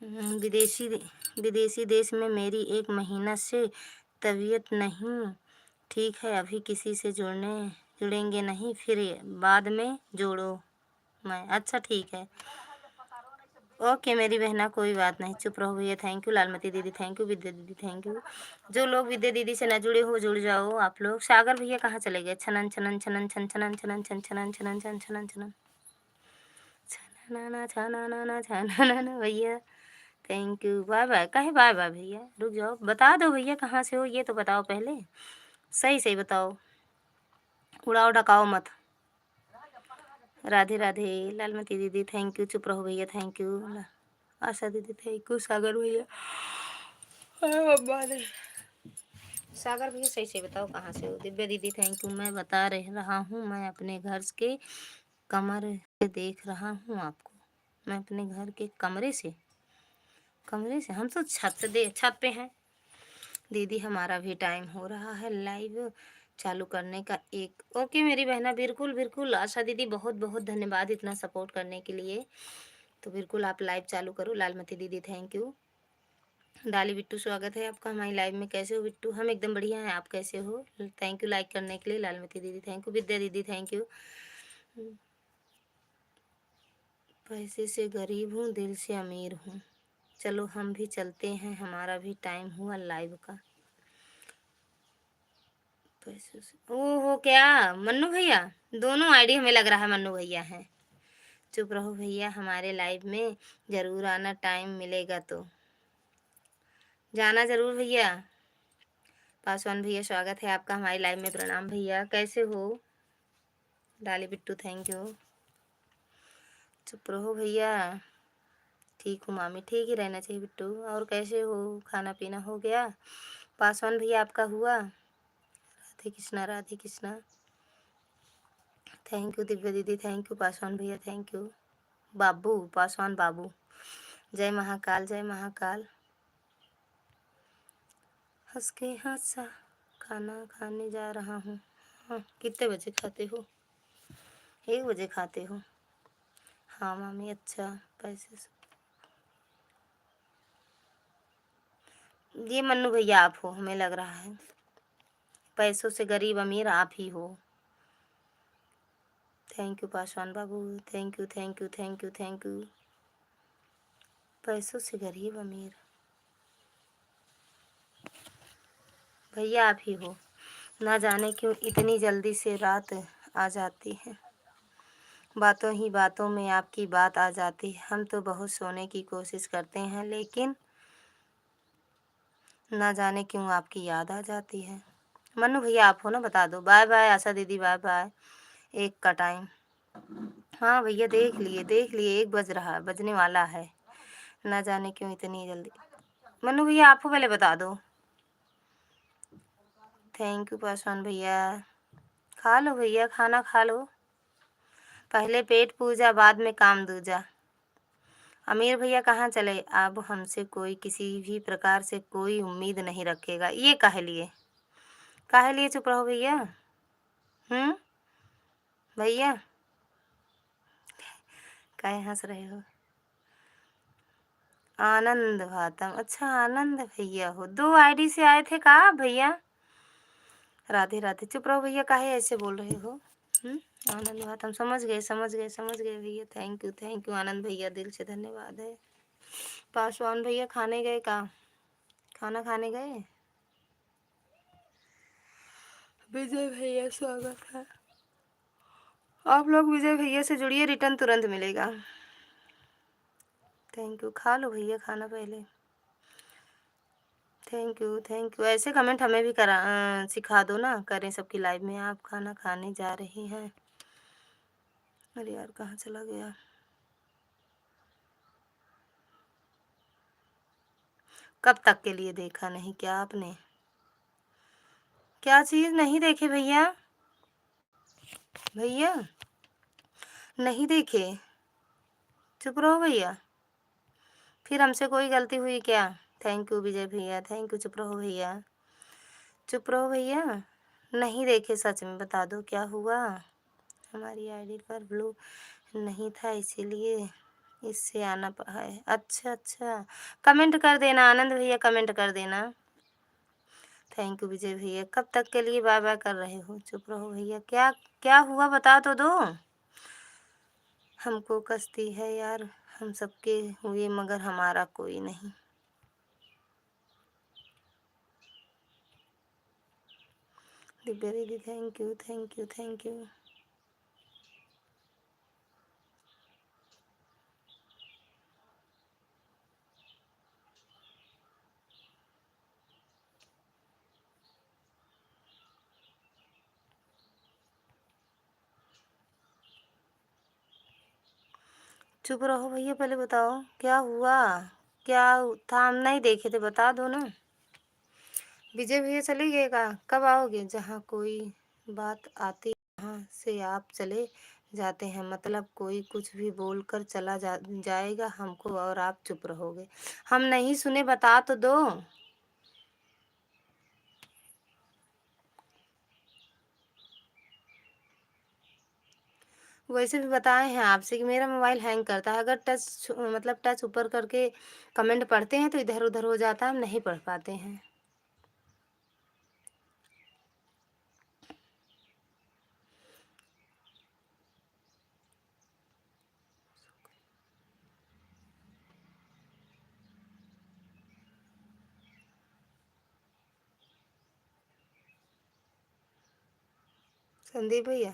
विदेशी विदेशी देश में मेरी 1 महीना से तबीयत नहीं ठीक है। अभी किसी से जुड़ेंगे नहीं, फिर बाद में जोड़ो मैं। अच्छा ठीक है, ओके मेरी बहना, कोई बात नहीं। चुप रहो भैया, थैंक यू लालमती दीदी, थैंक यू विद्या दीदी, थैंक यू। जो लोग विद्या दीदी से न जुड़े हो जुड़ जाओ आप लोग। सागर भैया कहाँ चले गए? छनन छनन छनन छन छनन छनन छन छनन छनन छन छनन छनन छनाना छनाना छनाना भैया थैंक यू। बाय बाय, कहे बाय बाय भैया? रुक जाओ, बता दो भैया कहाँ से हो, ये तो बताओ पहले, सही सही बताओ, उड़ाओ ढकाओ मत। राधे राधे लालमती दीदी थैंक यू। चुप रहो भैया, थैंक यू। आशा दीदी थैंक यू। सागर भैया, सागर भैया सही से बताओ कहाँ से हो? दिव्या दीदी थैंक यू। मैं बता रहा हूँ, मैं अपने घर के कमरे से देख रहा हूँ आपको। मैं अपने घर के कमरे से हम तो छत पे हैं दीदी। हमारा भी टाइम हो रहा है लाइव चालू करने का। एक ओके मेरी बहना, बिल्कुल बिल्कुल। आशा दीदी बहुत बहुत धन्यवाद इतना सपोर्ट करने के लिए। तो बिल्कुल आप लाइव चालू करो। लालमती दीदी थैंक यू। डाली बिट्टू स्वागत है आपका हमारी लाइव में। कैसे हो बिट्टू? हम एकदम बढ़िया हैं, आप कैसे हो? थैंक यू लाइक करने के लिए। लालमती दीदी थैंक यू। विद्या दीदी थैंक यू। पैसे से गरीब हूँ, दिल से अमीर हूँ। चलो हम भी चलते हैं, हमारा भी टाइम हुआ लाइव का। पैसे से ओहो, क्या मन्नू भैया? दोनों आईडी हमें लग रहा है मन्नू भैया हैं। चुप रहो भैया, हमारे लाइव में ज़रूर आना, टाइम मिलेगा तो जाना ज़रूर भैया। पासवान भैया स्वागत है आपका हमारी लाइव में। प्रणाम भैया, कैसे हो? डाली बिट्टू थैंक यू। चुप रहो भैया, ठीक हूँ मामी, ठीक ही रहना चाहिए बिट्टू। और कैसे हो? खाना पीना हो गया? पासवान भैया आपका हुआ? राधे कृष्णा, राधे कृष्णा। थैंक यू दिव्या दीदी, थैंक यू पासवान भैया, थैंक यू। बाबू, पासवान बाबू, जय महाकाल, जय महाकाल। हंस के हंसा खाना खाने जा रहा हूँ। हाँ, कितने बजे खाते हो? 1 बजे खाते हो? हाँ मामी, अच्छा। पैसे से ये मन्नू भैया आप हो हमें लग रहा है। पैसों से गरीब अमीर आप ही हो। Thank you Paswan Babu, thank you thank you thank you thank you. पैसों से गरीब अमीर भैया आप ही हो। ना जाने क्यों इतनी जल्दी से रात आ जाती है। बातों ही बातों में आपकी बात आ जाती है। हम तो बहुत सोने की कोशिश करते हैं, लेकिन ना जाने क्यों आपकी याद आ जाती है। मन्नू भैया आप हो ना, बता दो। बाय बाय आशा दीदी, बाय बाय। 1 का टाइम। हाँ भैया, देख लिए 1 बज रहा है, बजने वाला है। ना जाने क्यों इतनी जल्दी। मन्नू भैया आप हो, पहले बता दो। थैंक यू पासवान भैया। खा लो भैया, खाना खा लो। पहले पेट पूजा, बाद में काम दूजा। अमीर भैया कहाँ चले? अब हमसे कोई किसी भी प्रकार से कोई उम्मीद नहीं रखेगा। ये काहे लिए? काहे लिए चुप रहो भैया? भैया काहे हंस रहे हो? आनंद भातम, अच्छा आनंद भैया हो। 2 आईडी से आए थे का आप भैया? राधे राधे। चुप रहो भैया, काहे ऐसे बोल रहे हो? हम्म आनंद भातम, समझ गए भैया। थैंक यू आनंद भैया, दिल से धन्यवाद है। पासवान भैया खाने गए का? खाना खाने गए? विजय भैया स्वागत है। आप लोग विजय भैया से जुड़िए, रिटर्न तुरंत मिलेगा। Thank you. खा लो भैया खाना पहले। Thank you. ऐसे कमेंट हमें भी सिखा दो ना, करें सबकी लाइव में। आप खाना खाने जा रही हैं? अरे यार कहाँ चला गया? कब तक के लिए देखा नहीं क्या आपने? क्या चीज़ नहीं देखे भैया? भैया नहीं देखे? चुप रहो भैया, फिर हमसे कोई गलती हुई क्या? थैंक यू विजय भैया, थैंक यू। चुप रहो भैया, चुप रहो भैया। नहीं देखे सच में, बता दो क्या हुआ? हमारी आईडी पर ब्लू नहीं था, इसीलिए इससे आना है। अच्छा, कमेंट कर देना आनंद भैया, कमेंट कर देना। थैंक यू विजय भैया। कब तक के लिए बाय बाय कर रहे हो? चुप रहो भैया, क्या क्या हुआ बता तो दो। हमको कश्ती है यार, हम सबके हुए मगर हमारा कोई नहीं। दिव्या दीदी थैंक यू। चुप रहो भैया, पहले बताओ क्या हुआ? क्या था? हम नहीं देखे थे, बता दो ना। विजय भैया चले गए का? कब आओगे? जहाँ कोई बात आती वहाँ से आप चले जाते हैं, मतलब कोई कुछ भी बोलकर जाएगा हमको और आप चुप रहोगे। हम नहीं सुने, बता तो दो। वैसे भी बताए हैं आपसे कि मेरा मोबाइल हैंग करता है। अगर मतलब टच ऊपर करके कमेंट पढ़ते हैं तो इधर उधर हो जाता है, हम नहीं पढ़ पाते हैं। संदीप भैया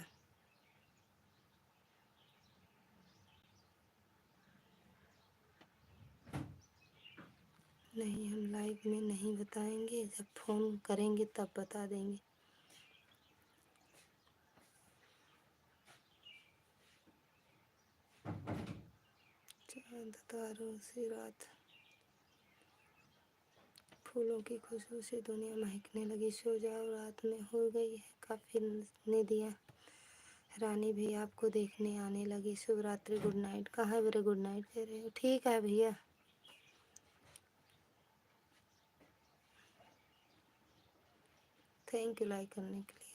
नहीं, हम लाइव में नहीं बताएंगे, जब फ़ोन करेंगे तब बता देंगे। चांद तारों से रात, फूलों की खुशबू से दुनिया महकने लगी। सो जाओ रात में हो गई है काफ़ी ने दिया। रानी भी आपको देखने आने लगी। शुभ रात्रि, गुड नाइट। कहाँ है मेरे गुड नाइट कह रहे हो? ठीक है भैया। थैंक यू लाइक करने के लिए।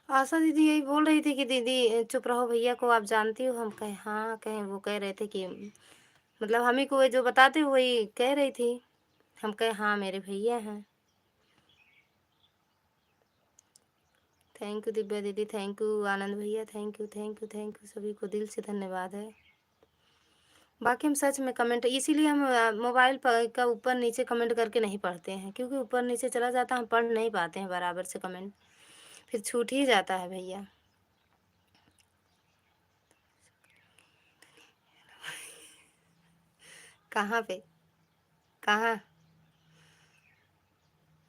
आशा दीदी यही बोल रही थी कि दीदी चुप रहो भैया को आप जानती हो? हम कहे हाँ, कहें वो कह रहे थे कि मतलब हम ही को जो बताते हो वही कह रही थी। हम कहे हाँ मेरे भैया हैं। थैंक यू दिव्या दीदी, थैंक यू आनंद भैया, thank you thank you thank you, सभी को दिल से धन्यवाद है। बाकी हम सच में कमेंट इसीलिए हम मोबाइल पर का ऊपर नीचे कमेंट करके नहीं पढ़ते हैं, क्योंकि ऊपर नीचे चला जाता है, हम पढ़ नहीं पाते हैं बराबर से कमेंट, फिर छूट ही जाता है भैया। कहाँ पे? कहाँ?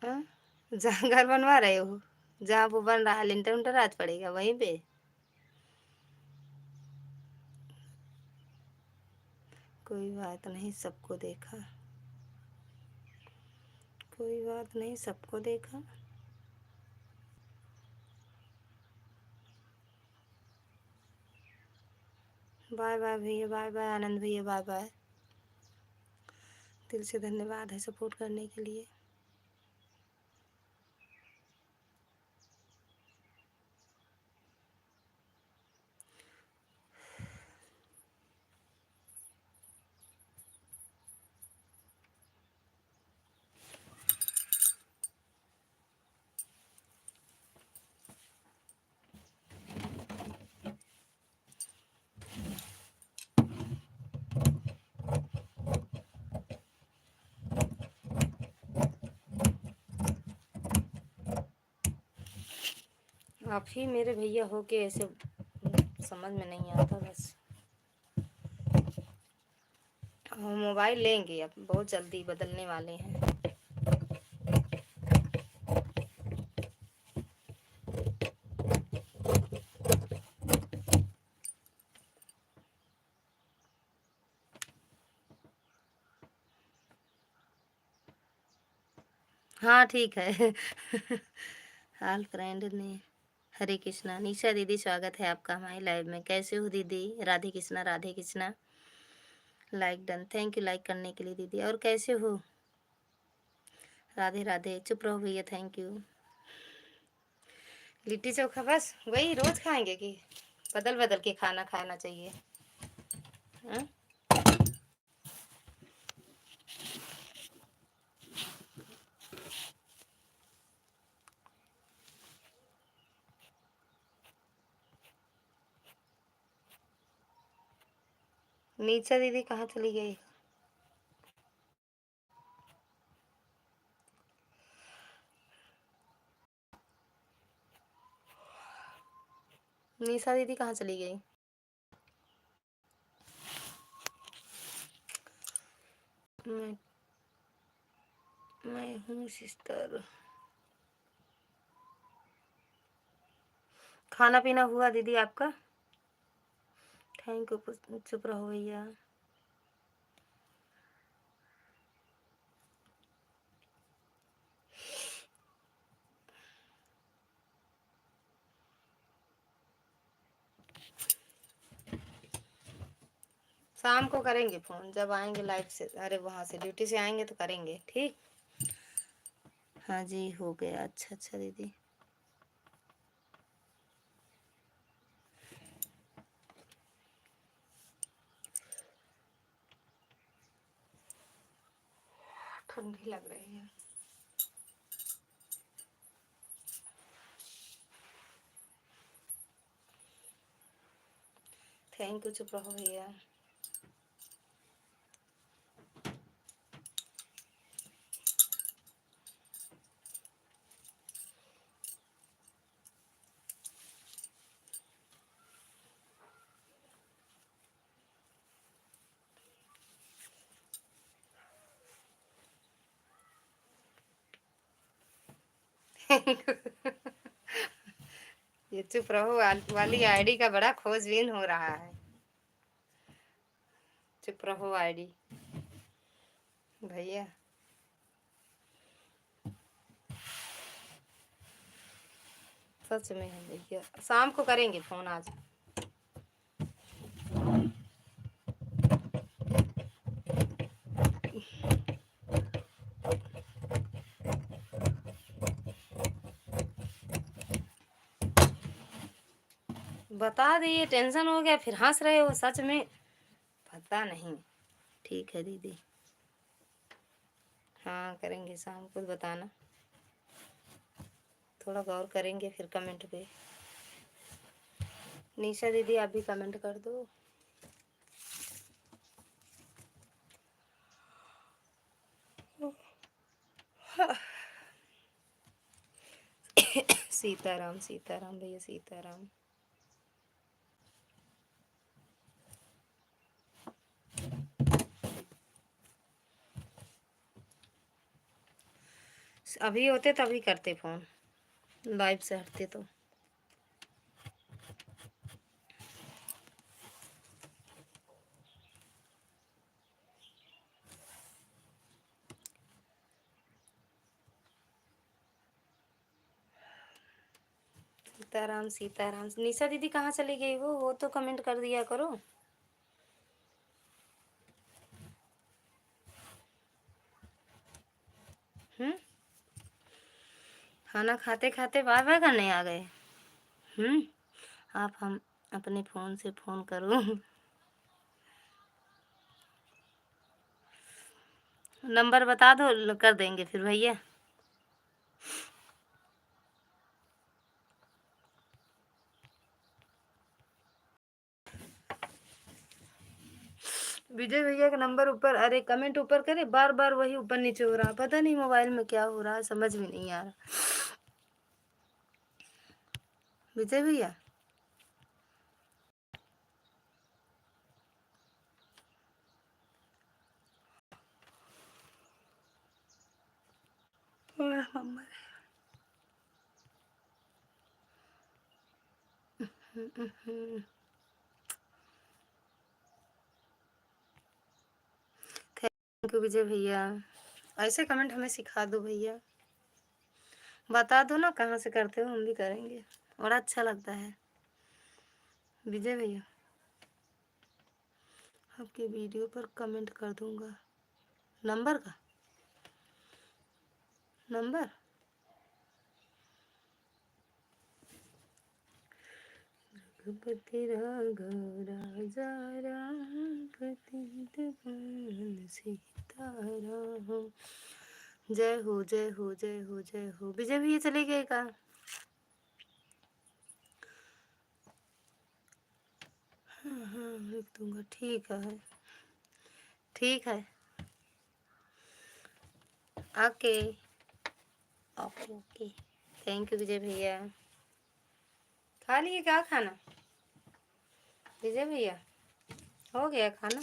हाँ? जहाँ घर बनवा रहे हो? जहाँ वो बन रहा है लिंटर उंटर आज पड़ेगा वहीं पे? कोई बात नहीं, सबको देखा। कोई बात नहीं, सबको देखा। बाय बाय भैया, बाय बाय आनंद भैया, बाय बाय। दिल से धन्यवाद है सपोर्ट करने के लिए। आप ही मेरे भैया हो के ऐसे समझ में नहीं आता बस। हम मोबाइल लेंगे अब, बहुत जल्दी बदलने वाले हैं। हाँ ठीक है। हाल फ्रेंड ने। हरे कृष्णा। निशा दीदी स्वागत है आपका हमारे लाइव में। कैसे हो दीदी? Radhe Krishna Radhe Krishna. Like done, thank you like करने के लिए दीदी। और कैसे हो? राधे राधे। चुप रहो भैया, थैंक यू। लिट्टी चोखा बस वही रोज खाएंगे कि बदल बदल के खाना खाना चाहिए? हाँ? नीचा दीदी कहाँ चली गई? निशा दीदी कहाँ चली गई? मैं हूँ सिस्टर। खाना पीना हुआ दीदी आपका? Thank you. चुप रहो भैया। शाम को करेंगे फोन जब आएंगे लाइव से, अरे वहां से ड्यूटी से आएंगे तो करेंगे, ठीक? हाँ जी हो गया। अच्छा अच्छा दीदी। ठंडी लग रही है। Thank you. चुप रहो भैया। ये चुप रहो वाली आईडी का बड़ा खोजबीन हो रहा है। चुप रहो आईडी भैया। सच में है भैया, शाम को करेंगे फोन आज। बता दिए, टेंशन हो गया, फिर हंस रहे हो सच में। पता नहीं। ठीक है दीदी। हाँ करेंगे शाम को, बताना। थोड़ा गौर करेंगे फिर कमेंट पे। निशा दीदी आप भी कमेंट कर दो। सीताराम सीताराम भैया सीताराम। अभी होते तभी करते फोन, लाइव से हटते तो। सीताराम सीताराम। निशा दीदी कहाँ चली गई वो तो कमेंट कर दिया करो। हम्म, खाना खाते खाते बाय बाय करने आ गए। आप हम अपने फोन से फोन करो। नंबर बता दो, कर देंगे फिर भैया। विजय भैया का नंबर ऊपर, अरे कमेंट ऊपर करे, बार बार वही ऊपर नीचे हो रहा, पता नहीं मोबाइल में क्या हो रहा है, समझ में नहीं आ रहा। विजय भैया थैंक यू विजय भैया। ऐसे कमेंट हमें सिखा दो भैया, बता दो ना कहाँ से करते हो, हम भी करेंगे, बड़ा अच्छा लगता है। विजय भैया आपके वीडियो पर कमेंट कर दूंगा। नंबर का नंबर रघुपति राघव राजा राम पतित पावन सीताराम। जय हो जय हो जय हो जय हो। विजय भैया चले गए का? हाँ लिख दूंगा, ठीक है ठीक है। Okay okay okay. Thank you Vijay भैया। खा लिए क्या खाना विजय भैया? हो गया खाना?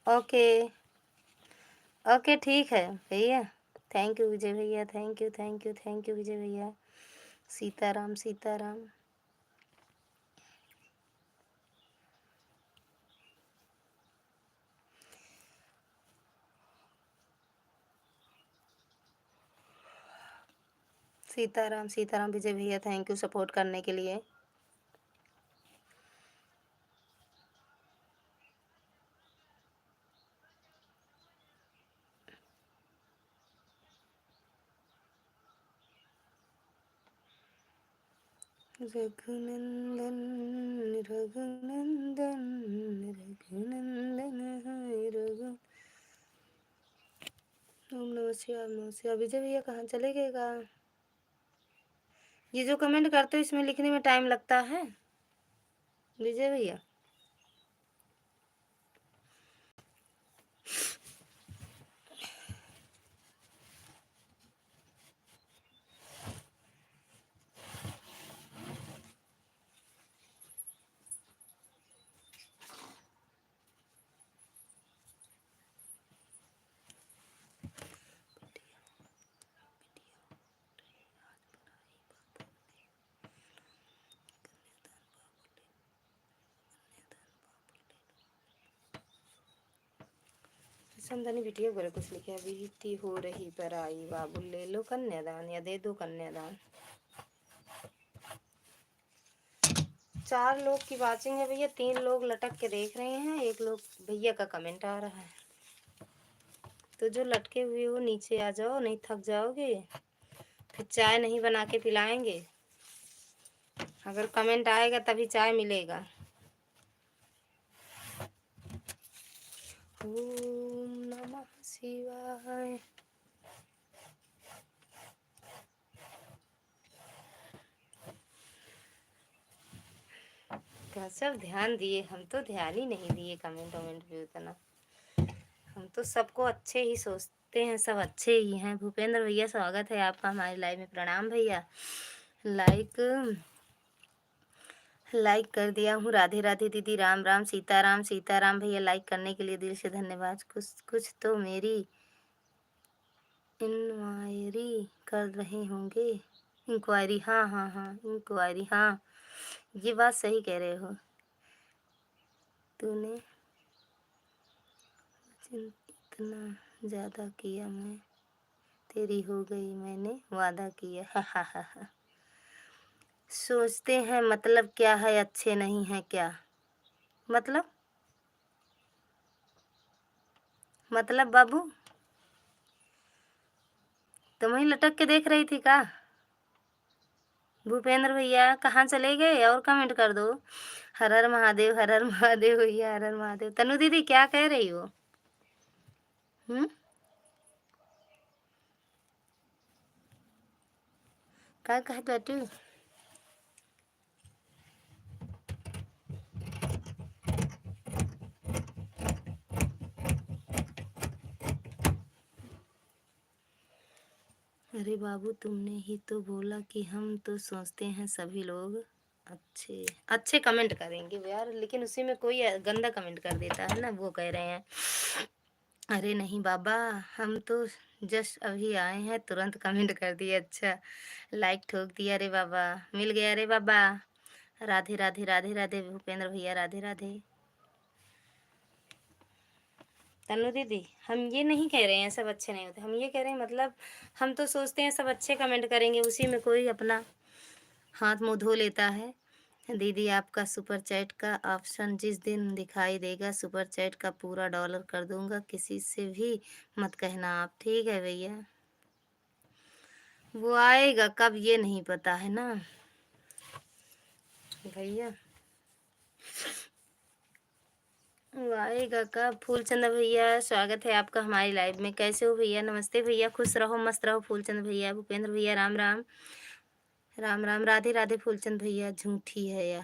ओके ओके ठीक है भैया। थैंक यू विजय भैया, thank you thank you thank you Vijay भैया। सीताराम सीताराम। सीताराम सीताराम विजय भैया, थैंक यू सपोर्ट करने के लिए। रघुनंदन रघुनंदन रघुनंदन हाय रघु। ओम नमः शिवाय ओम नमः शिवाय। विजय भैया कहाँ चले गए का? ये जो कमेंट करते हो इसमें लिखने में टाइम लगता है विजय भैया? समझानी बिटिया बोले कुछ लिखे, बीती हो रही पर आई बाबू ले लो कन्यादान या दे दो कन्यादान। 4 लोग की वाचिंग है भैया, 3 लोग लटक के देख रहे हैं, 1 लोग भैया का कमेंट आ रहा है। तो जो लटके हुए हो नीचे आ जाओ, नहीं थक जाओगे। फिर चाय नहीं बना के पिलाएंगे? अगर कमेंट आएगा तभी चाय मिलेगा। ओम नमः शिवाय। क्या सब ध्यान दिए, हम तो ध्यान ही नहीं दिए कमेंट वमेंट भी उतना। हम तो सबको अच्छे ही सोचते हैं, सब अच्छे ही हैं। भूपेंद्र भैया स्वागत है आपका हमारी लाइव में। प्रणाम भैया। लाइक लाइक कर दिया हूँ। राधे राधे दीदी। राम राम। सीताराम सीताराम भैया। लाइक करने के लिए दिल से धन्यवाद। कुछ कुछ तो मेरी इंक्वायरी कर रहे होंगे। इंक्वायरी, हाँ हाँ हाँ, इंक्वायरी, हाँ ये बात सही कह रहे हो। तूने इतना ज़्यादा किया, मैं तेरी हो गई, मैंने वादा किया। हा हा हा हा। सोचते हैं मतलब क्या है, अच्छे नहीं हैं क्या? मतलब बाबू, तुम ही लटक के देख रही थी का? भूपेंद्र भैया कहाँ चले गए? और कमेंट कर दो। हर हर महादेव, हर हर महादेव भैया, हर हर महादेव। तनु दीदी क्या कह रही हो? क्या कहत बाटू? अरे बाबू, तुमने ही तो बोला कि हम तो सोचते हैं सभी लोग अच्छे अच्छे कमेंट करेंगे यार, लेकिन उसी में कोई गंदा कमेंट कर देता है ना, वो कह रहे हैं। अरे नहीं बाबा, हम तो जस्ट अभी आए हैं, तुरंत कमेंट कर दिए। अच्छा, लाइक ठोक दिया। अरे बाबा, मिल गया। अरे बाबा, राधे राधे राधे राधे भूपेंद्र भैया, राधे राधे। तनु दीदी, हम ये नहीं कह रहे हैं सब अच्छे नहीं होते, हम ये कह रहे हैं मतलब हम तो सोचते हैं सब अच्छे कमेंट करेंगे, उसी में कोई अपना हाथ मुंह धो लेता है। दीदी, आपका सुपर चैट का ऑप्शन जिस दिन दिखाई देगा, सुपर चैट का पूरा $1 कर दूंगा। किसी से भी मत कहना आप। ठीक है भैया। वो आएगा कब ये नहीं पता है ना भैया, वो आएगा कब। फूलचंद भैया स्वागत है आपका हमारी लाइव में। कैसे हो भैया? नमस्ते भैया, खुश रहो मस्त रहो फूलचंद भैया। भूपेंद्र भैया राम राम। राम राम। राधे राधे फूलचंद भैया। झूठी है या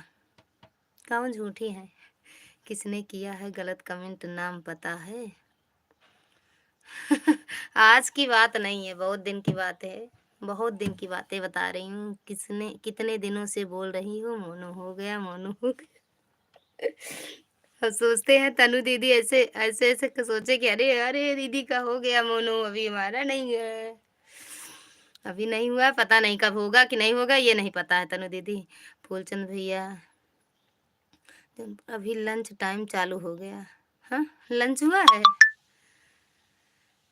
कौन झूठी है? किसने किया है गलत कमेंट, नाम पता है? आज की बात नहीं है, बहुत दिन की बात है। बहुत दिन की बातें बता रही हूँ। किसने कितने दिनों से बोल रही हूँ, मोनू हो गया, मोनू हो गया। अब सोचते हैं तनु दीदी ऐसे ऐसे ऐसे सोचे कि अरे अरे दीदी का हो गया मोनू, अभी हमारा नहीं है। अभी नहीं हुआ, पता नहीं कब होगा कि नहीं होगा, ये नहीं पता है तनु दीदी। फूलचंद भैया, अभी लंच टाइम चालू हो गया। हाँ, लंच हुआ है।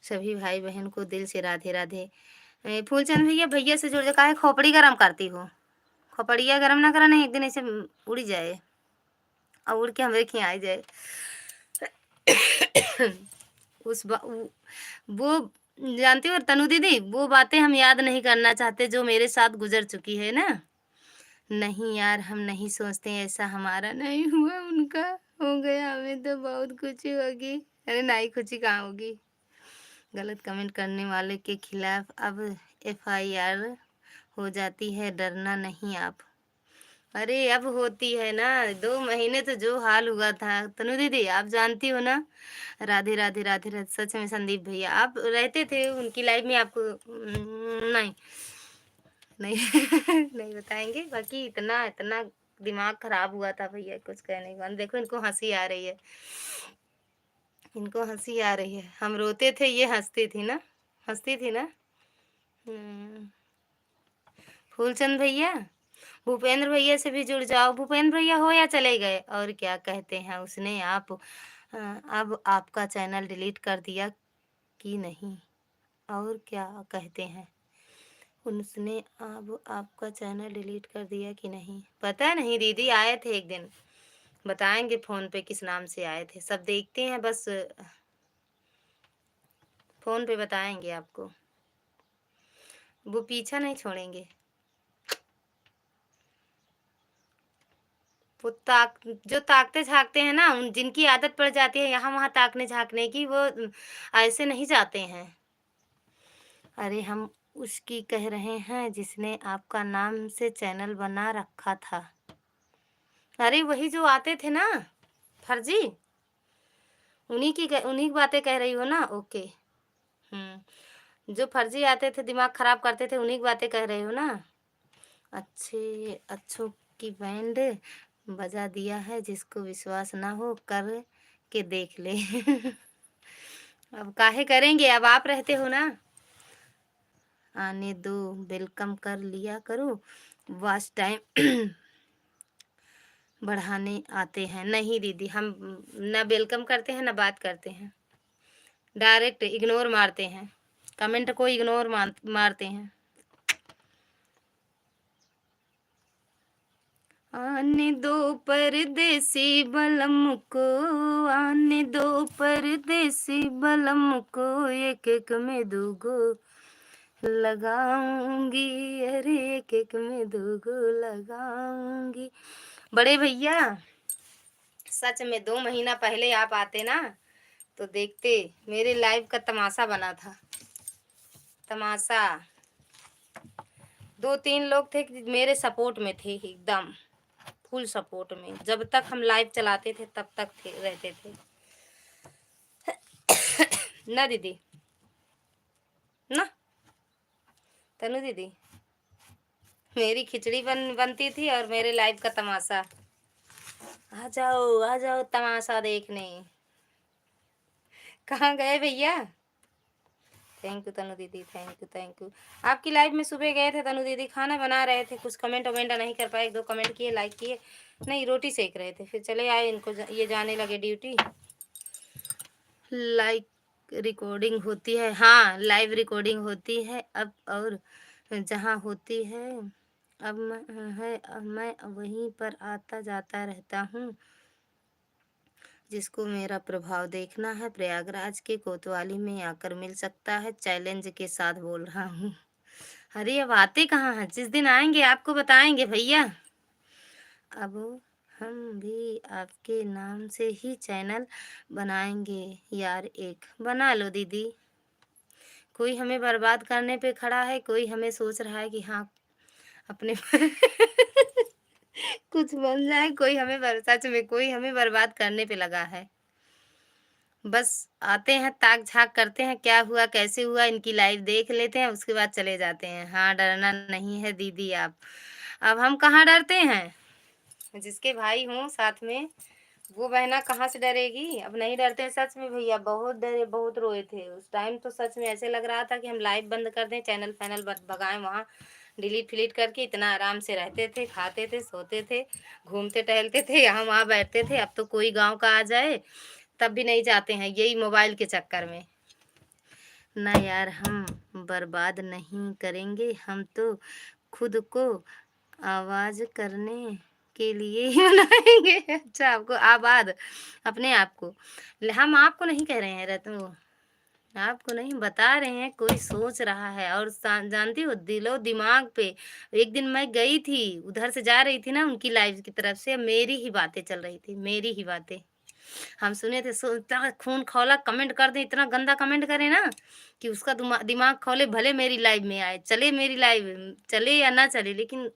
सभी भाई बहन को दिल से राधे राधे। फूलचंद भैया, भैया से जुड़ जा, काहे खोपड़ी गरम करती हो? खोपड़िया गरम ना करा, नहीं एक दिन ऐसे उड़ी जाए और उड़ के हमारे खिया आ जाए। वो जानती हो तनु दीदी, वो बातें हम याद नहीं करना चाहते जो मेरे साथ गुजर चुकी है ना। नहीं यार, हम नहीं सोचते ऐसा, हमारा नहीं हुआ, उनका हो गया, हमें तो बहुत खुशी होगी। अरे नहीं, खुशी कहाँ होगी। गलत कमेंट करने वाले के खिलाफ अब FIR हो जाती है, डरना नहीं आप। अरे अब होती है ना, 2 महीने तो जो हाल हुआ था तनु दीदी, आप जानती हो ना। राधे राधे राधे राधे। सच में संदीप भैया आप रहते थे उनकी लाइफ में, आपको नहीं नहीं नहीं बताएंगे। बाकी इतना इतना दिमाग खराब हुआ था भैया, कुछ कहने का। देखो इनको हंसी आ रही है, इनको हंसी आ रही है। हम रोते थे, ये हंसती थी ना, हंसती थी ना। हम्म, फूलचंद भैया, भूपेंद्र भैया से भी जुड़ जाओ। भूपेंद्र भैया हो या चले गए? और क्या कहते हैं उसने, आप अब आपका चैनल डिलीट कर दिया कि नहीं? और क्या कहते हैं उसने, अब आपका चैनल डिलीट कर दिया कि नहीं? पता नहीं दीदी, आए थे एक दिन, बताएंगे फोन पे किस नाम से आए थे। सब देखते हैं, बस फोन पे बताएंगे आपको। वो पीछा नहीं छोड़ेंगे। वो जो ताकते झाँकते हैं ना, उन जिनकी आदत पड़ जाती है यहाँ-वहाँ ताकने झाँकने की, वो ऐसे नहीं जाते हैं। अरे हम उसकी कह रहे हैं जिसने आपका नाम से चैनल बना रखा था। अरे वही जो आते थे ना, फर्जी, उन्हीं की बातें कह रही हो ना? ओके। जो फर्जी आते थे, दिमाग खराब करते थे, उन्हीं की बातें कह रहे हो ना? अच्छों की बैंड बजा दिया है, जिसको विश्वास ना हो कर के देख ले। अब काहे करेंगे, अब आप रहते हो ना। आने दो, वेलकम कर लिया करो, वॉच टाइम बढ़ाने आते हैं। नहीं दीदी, हम ना वेलकम करते हैं ना बात करते हैं, डायरेक्ट इग्नोर मारते हैं, कमेंट को इग्नोर मारते हैं। आने दो परदेसी बलम को, आने दो परदेसी बलम को, एक एक में दूगो लगाऊंगी, अरे एक एक में दूगो लगाऊंगी। बड़े भैया, सच में 2 महीना पहले आप आते ना, तो देखते, मेरे लाइव का तमाशा बना था। तमाशा 2-3 लोग थे कि मेरे सपोर्ट में थे, एकदम फुल सपोर्ट में। जब तक हम लाइव चलाते थे तब तक रहते थे। ना दीदी, ना तनु दीदी, मेरी खिचड़ी बनती थी और मेरे लाइव का तमाशा। आ जाओ तमाशा देखने। कहाँ गए भैया? थैंक यू तनु दीदी, थैंक यू थैंक यू। आपकी लाइव में सुबह गए थे तनु दीदी, खाना बना रहे थे, कुछ कमेंट वमेंट नहीं कर पाए, 1-2 कमेंट किए, लाइक किए, नहीं रोटी सेक रहे थे, फिर चले आए, इनको ये जाने लगे ड्यूटी। लाइक रिकॉर्डिंग होती है, हाँ लाइव रिकॉर्डिंग होती है अब, और जहाँ होती है अब मैं वहीं पर आता जाता रहता हूँ। जिसको मेरा प्रभाव देखना है, प्रयागराज के कोतवाली में आकर मिल सकता है, चैलेंज के साथ बोल रहा हूँ। अरे अब आते कहाँ हैं, जिस दिन आएंगे आपको बताएंगे भैया। अब हम भी आपके नाम से ही चैनल बनाएंगे यार, एक बना लो दीदी। कोई हमें बर्बाद करने पे खड़ा है, कोई हमें सोच रहा है कि हाँ अपने कुछ बन जाए, कोई हमें सच में कोई हमें बर्बाद करने पे लगा है। बस आते हैं, ताक झाक करते हैं, क्या हुआ कैसे हुआ, इनकी लाइव देख लेते हैं, उसके बाद चले जाते हैं। हाँ डरना नहीं है दीदी आप। अब हम कहाँ डरते हैं, जिसके भाई हों साथ में वो बहना कहाँ से डरेगी। अब नहीं डरते हैं सच में भैया, बहुत डरे, बहुत रोए थे उस टाइम, तो सच में ऐसे लग रहा था कि हम लाइव बंद कर दें, चैनल फैनल भगाएं, वहाँ डिलीट फिलीट करके इतना आराम से रहते थे, खाते थे, सोते थे, घूमते टहलते थे, यहाँ वहाँ बैठते थे। अब तो कोई गांव का आ जाए तब भी नहीं जाते हैं, यही मोबाइल के चक्कर में। ना यार, हम बर्बाद नहीं करेंगे, हम तो खुद को आवाज करने के लिए ही बनाएंगे। अच्छा, आपको आबाद अपने आप को, हम आपको नहीं कह रहे हैं रत्नो, आपको नहीं बता रहे हैं, कोई सोच रहा है। और जानती हो, दिलो दिमाग पे, एक दिन मैं गई थी, उधर से जा रही थी ना उनकी लाइव की तरफ से, मेरी ही बातें चल रही थी, मेरी ही बातें हम सुने थे। इतना खून खौला कमेंट कर दे, इतना गंदा कमेंट करे ना कि उसका दिमाग खौले, भले मेरी लाइव में आए, चले मेरी लाइव, चले या ना चले, लेकिन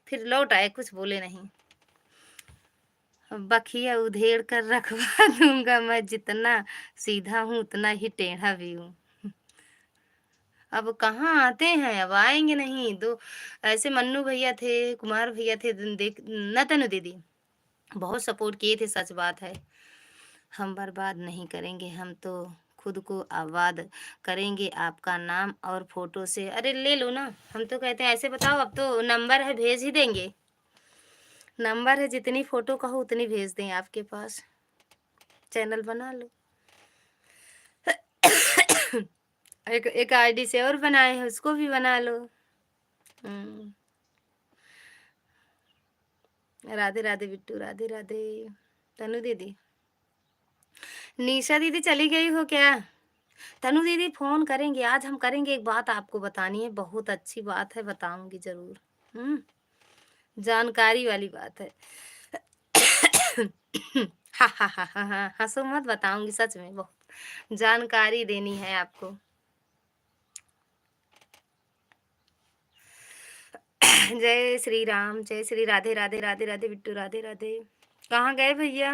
फिर लौट आए, कुछ बोले नहीं। बखिया उधेड़ कर रखवा दूंगा मैं, जितना सीधा हूँ उतना ही टेढ़ा भी हूँ। अब कहाँ आते हैं, अब आएंगे नहीं। दो ऐसे मन्नू भैया थे, कुमार भैया थे, देख न तनु दीदी बहुत सपोर्ट किए थे, सच बात है। हम बर्बाद नहीं करेंगे, हम तो खुद को आबाद करेंगे आपका नाम और फोटो से। अरे ले लो ना, हम तो कहते हैं ऐसे बताओ, अब तो नंबर है, भेज ही देंगे। नंबर है, जितनी फोटो कहो उतनी भेज दें आपके पास, चैनल बना लो। एक आईडी से और बनाए हैं, उसको भी बना लो। राधे राधे बिट्टू, राधे राधे। तनु दीदी, निशा दीदी चली गई हो क्या? तनु दीदी फ़ोन करेंगे, आज हम करेंगे, एक बात आपको बतानी है, बहुत अच्छी बात है, बताऊँगी ज़रूर। हुँ, जानकारी वाली बात है। हा, हा, हा, हा, हा, हँसो मत, बताऊँगी सच में बहुत जानकारी देनी है आपको। जय श्री राम, जय श्री राधे, राधे, राधे, राधे बिट्टू, राधे, राधे। कहाँ गए भैया?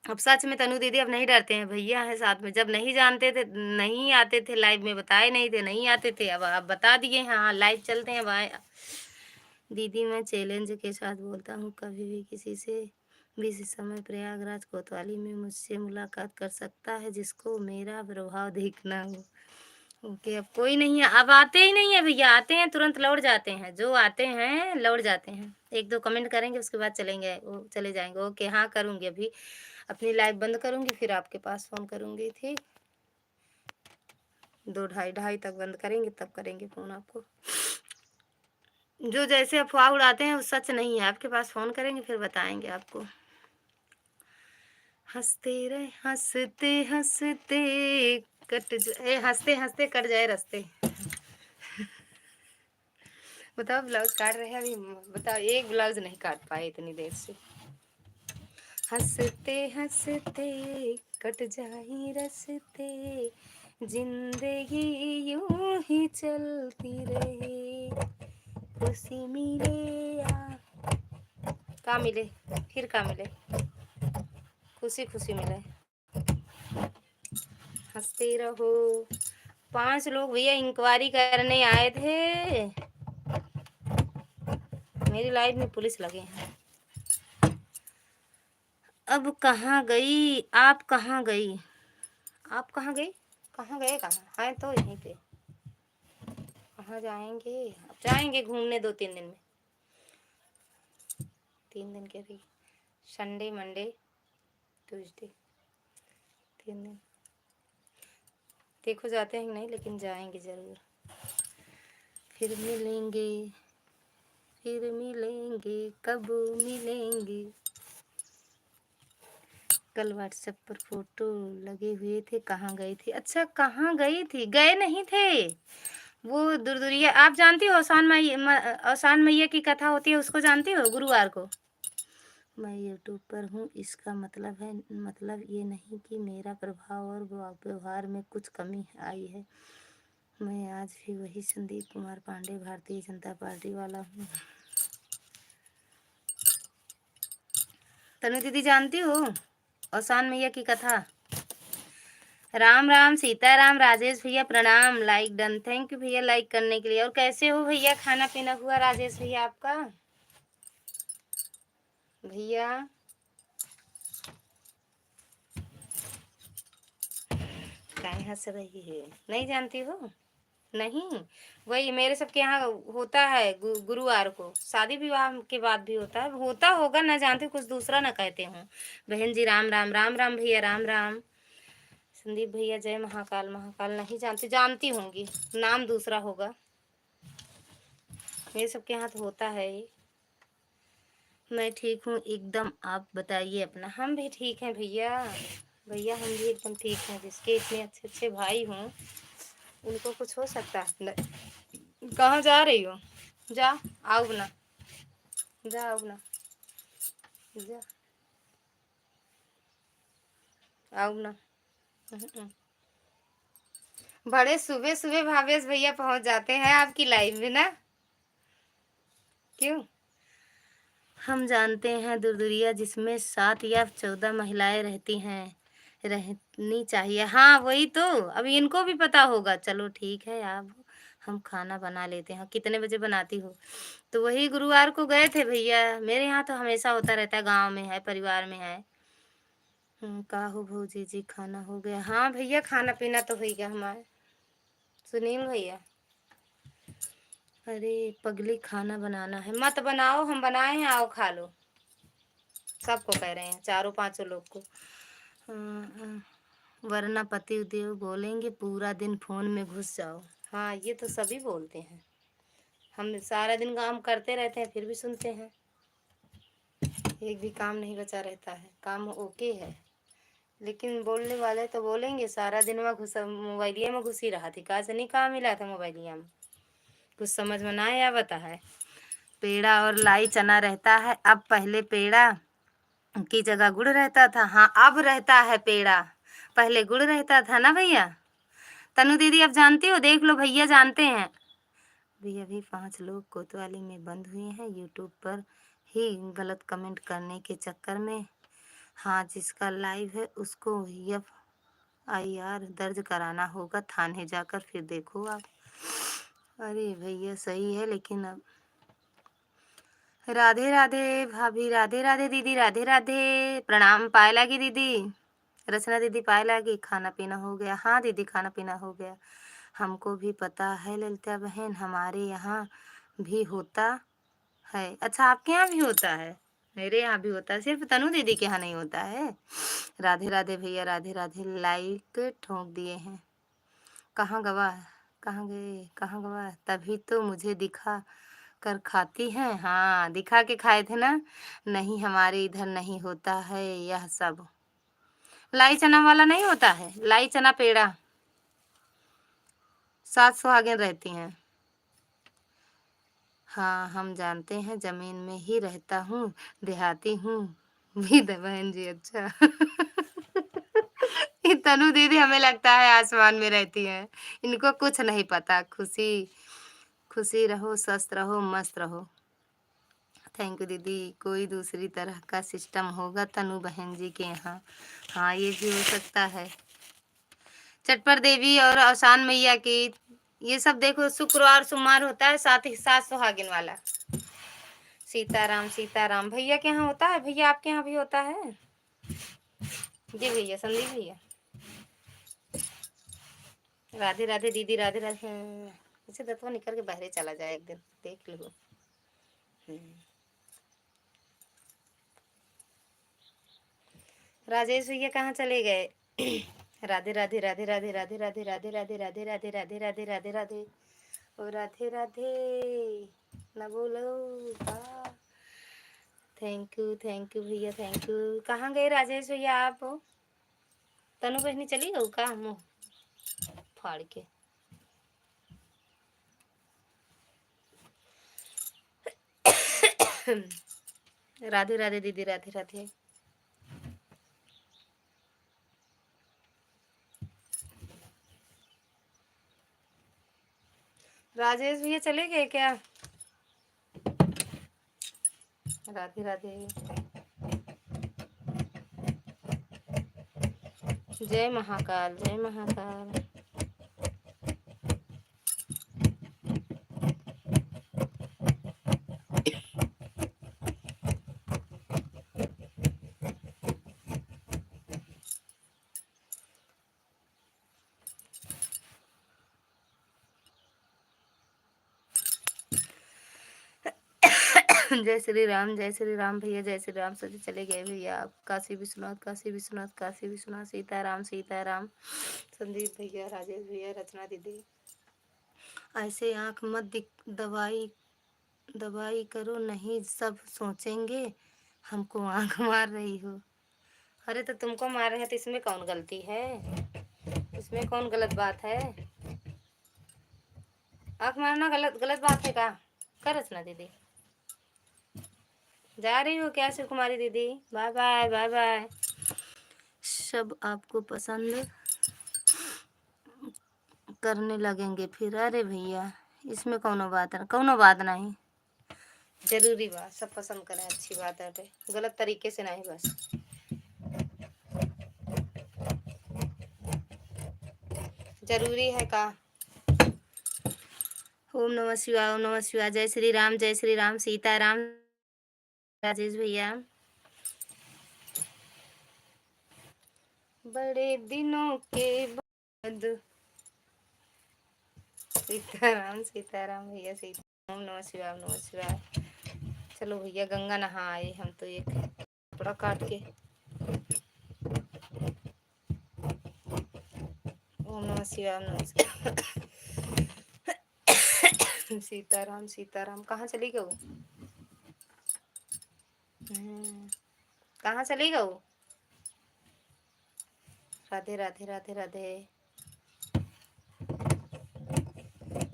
अब सच में तनु दीदी अब नहीं डरते हैं, भैया हैं साथ में। जब नहीं जानते थे, नहीं आते थे लाइव में, बताए नहीं थे, नहीं आते थे, अब आप बता दिए हैं, हाँ, लाइव चलते हैं, अब आए। दीदी मैं चैलेंज के साथ बोलता हूँ, कभी भी किसी से भी इस समय प्रयागराज कोतवाली में मुझसे मुलाकात कर सकता है, जिसको मेरा प्रभाव देखना हो। ओके, अब कोई नहीं है, अब आते ही नहीं है भैया, आते हैं तुरंत लौट जाते हैं, जो आते हैं लौट जाते हैं। 1-2 कमेंट करेंगे, उसके बाद चलेंगे, वो चले जाएँगे। ओके, हाँ, करूँगी अभी, अपनी लाइव बंद करूँगी, फिर आपके पास फ़ोन करूँगी, ठीक? 2 ढाई तक बंद करेंगे, तब करेंगे फ़ोन आपको। जो जैसे अफ़वाह उड़ाते हैं, वो सच नहीं है, आपके पास फ़ोन करेंगे, फिर बताएँगे आपको। हँसते रहे, हँसते-हँसते हँसते-हँसते कट जाए रास्ते। बताओ, ब्लाउज़ काट रहे हैं अभी, बताओ, एक ब्लाउज़ नहीं काट पाए इतनी देर से। हँसते-हँसते कट जाए रास्ते, ज़िंदगी यूँ ही चलती रहे, खुशी मिले या का मिले, फिर का मिले, खुशी-खुशी मिले। हँसते रहो। 5 लोग भैया इंक्वायरी करने आए थे। मेरी लाइफ में पुलिस लगे हैं। अब कहाँ गई? आप कहाँ गई? आप कहाँ गई? कहाँ गए कहाँ? हैं तो यहीं पे। कहाँ जाएँगे? अब जाएँगे घूमने 2-3 दिन में। 3 दिन के लिए। संडे, मंडे, ट्यूसडे, 3 दिन। देखो जाते हैं कि नहीं, लेकिन जाएँगे ज़रूर। फिर मिलेंगे, फिर मिलेंगे, कब मिलेंगे? कल व्हाट्सएप पर फ़ोटो लगे हुए थे, कहाँ गई थी? अच्छा, कहाँ गई थी? गए नहीं थे। वो दुरदुरिया आप जानती हो, औसान मैया की कथा होती है, उसको जानती हो, गुरुवार को? मैं यूट्यूब पर हूँ, इसका मतलब ये नहीं कि मेरा प्रभाव और व्यवहार में कुछ कमी आई है। मैं आज भी वही संदीप कुमार पांडे, भारतीय जनता पार्टी वाला हूँ। तनु दीदी जानती हो औसान मैया की कथा? राम राम, सीताराम, राजेश भैया प्रणाम, लाइक डन, थैंक यू भैया लाइक करने के लिए। और कैसे हो भैया, खाना पीना हुआ राजेश भैया आपका? भैया काहे हंस रही है, नहीं जानती हो? नहीं, वही मेरे सबके यहाँ होता है, गुरुवार को, शादी विवाह के बाद भी होता है, होता होगा, ना जानती, कुछ दूसरा ना कहते हो। बहन जी राम राम, राम राम भैया, राम राम। संदीप भैया जय महाकाल, महाकाल नहीं जानती, जानती होंगी, नाम दूसरा होगा, मेरे सबके यहाँ तो होता है ये। मैं ठीक हूँ एकदम, आप बताइए अपना। हम भी ठीक हैं भैया, भैया हम भी एकदम ठीक हैं, जिसके इतने अच्छे अच्छे भाई हों, उनको कुछ हो सकता है? कहाँ जा रही हो? जा, आओ ना, जा आओ ना, जा आओ ना। बड़े सुबह सुबह भावेश भैया पहुंच जाते हैं आपकी लाइफ में ना, क्यों? हम जानते हैं दुरदुरिया, जिसमें 7 या 14 महिलाएं रहती हैं, रहनी चाहिए। हाँ वही तो, अब इनको भी पता होगा। चलो ठीक है, आप, हम खाना बना लेते हैं। कितने बजे बनाती हो? तो वही गुरुवार को गए थे भैया, मेरे यहाँ तो हमेशा होता रहता है, गांव में है, परिवार में है। का हो भौजी जी, खाना हो गया? हाँ भैया, खाना पीना तो हो गया हमारे। सुनील भैया, अरे पगली, खाना बनाना है, मत बनाओ, हम बनाए हैं, आओ खा लो। सबको कह रहे हैं, चारों पांचों लोग को। वरना पति देव बोलेंगे पूरा दिन फोन में घुस जाओ। हाँ, ये तो सभी बोलते हैं, हम सारा दिन काम करते रहते हैं, फिर भी सुनते हैं। एक भी काम नहीं बचा रहता है, काम ओके है। लेकिन बोलने वाले तो बोलेंगे, सारा दिन में घुसा मोबाइलिया में घुसी रहा थी, कहा से नहीं कहाँ मिला था मोबाइलिया में, कुछ समझ में ना आया बता है। पेड़ा और लाई चना रहता है अब, पहले पेड़ा की जगह गुड़ रहता था। हाँ अब रहता है पेड़ा, पहले गुड़ रहता था ना भैया। तनु दीदी अब जानती हो, देख लो भैया जानते हैं। भी अभी 5 लोग कोतवाली में बंद हुए हैं यूट्यूब पर ही गलत कमेंट करने के चक्कर में। हाँ जिसका लाइव है उसको FIR दर्ज कराना होगा थाने जाकर, फिर देखो आप। अरे भैया सही है, लेकिन अब राधे राधे भाभी, राधे राधे दीदी, राधे राधे, प्रणाम। पाए लागी दीदी, रचना दीदी पाए लागी, खाना पीना हो गया? हाँ दीदी खाना पीना हो गया। हमको भी पता है ललिता बहन, हमारे यहाँ भी होता है। अच्छा आपके यहाँ भी होता है? मेरे यहाँ भी होता है, सिर्फ तनु दीदी के यहाँ नहीं होता है। राधे राधे भैया, राधे राधे। लाइक ठोक दिए हैं। कहाँ गवा, कहाँ गए, कहाँ गवा? तभी तो मुझे दिखा कर खाती हैं। हाँ दिखा के खाए थे ना। नहीं हमारे इधर नहीं होता है यह सब। लाई चना वाला नहीं होता है, लाई चना पेड़ा, 7 सुहागिन रहती हैं। हाँ हम जानते हैं, जमीन में ही रहता हूँ, देहाती हूँ भी बहन जी। अच्छा ये तनु दीदी हमें लगता है आसमान में रहती हैं, इनको कुछ नहीं पता। खुशी खुशी रहो, स्वस्थ रहो, मस्त रहो। थैंक यू दीदी। कोई दूसरी तरह का सिस्टम होगा तनु बहन जी के यहाँ। हाँ ये भी हो सकता है। चटपर देवी और अवसान मैया की, ये सब देखो शुक्रवार सोमवार होता है, साथ ही 7 सुहागिन वाला। सीताराम सीताराम भैया के यहाँ होता है? भैया आपके यहाँ भी होता है? जी भैया, संदीप भैया। राधे राधे दीदी, राधे राधे। इसे दत्वा निकल के बाहर चला जाए एक दिन, देख लो। राजेश भैया कहाँ चले गए? राधे राधे राधे राधे राधे राधे राधे राधे राधे राधे राधे राधे राधे राधे ओ राधे राधे। न बोलो थैंक यू भैया, थैंक यू। कहाँ गए राजेश भैया आप? तनु बहनी चली गई का मुँह फाड़ के? राधे राधे दीदी, राधे राधे। राजेश भैया चले गए क्या? राधे राधे। जय महाकाल, जय महाकाल। जय श्री राम भैया, जय श्री राम। सभी चले गए भैया आप। काशी विश्वनाथ, काशी विश्वनाथ, काशी विश्वनाथ। सीताराम सीताराम। संदीप भैया, राजेश भैया, रचना दीदी। ऐसे आंख मत दवाई दवाई करो, नहीं सब सोचेंगे हमको आंख मार रही हो। अरे तो तुमको मार रहे हैं तो इसमें कौन गलती है? इसमें कौन गलत बात है? आंख मारना गलत गलत बात है का? कर रचना दीदी जा रही हो क्या शिव कुमारी दीदी? Bye bye, bye bye. सब आपको पसंद करने लगेंगे फिर। अरे भैया इसमें कौनो बात नहीं। जरूरी बात सब पसंद करें, अच्छी बात है, गलत तरीके से नहीं बस। जरूरी है का? ओम नमः शिवाय, ओम नमः शिवाय। जय श्री राम, जय श्री राम। सीताराम। राजेश भैया बड़े दिनों के बाद। सीताराम सीताराम भैया, सीता। ओम नमः शिवाय, ओम नमः शिवाय। चलो भैया गंगा नहा आए हम तो, एक कपड़ा काट के। ओम नमः शिवाय, ओम नमः शिवाय। सीताराम सीताराम। कहाँ चली गऊ? कहाँ चली गऊ? राधे राधे राधे राधे।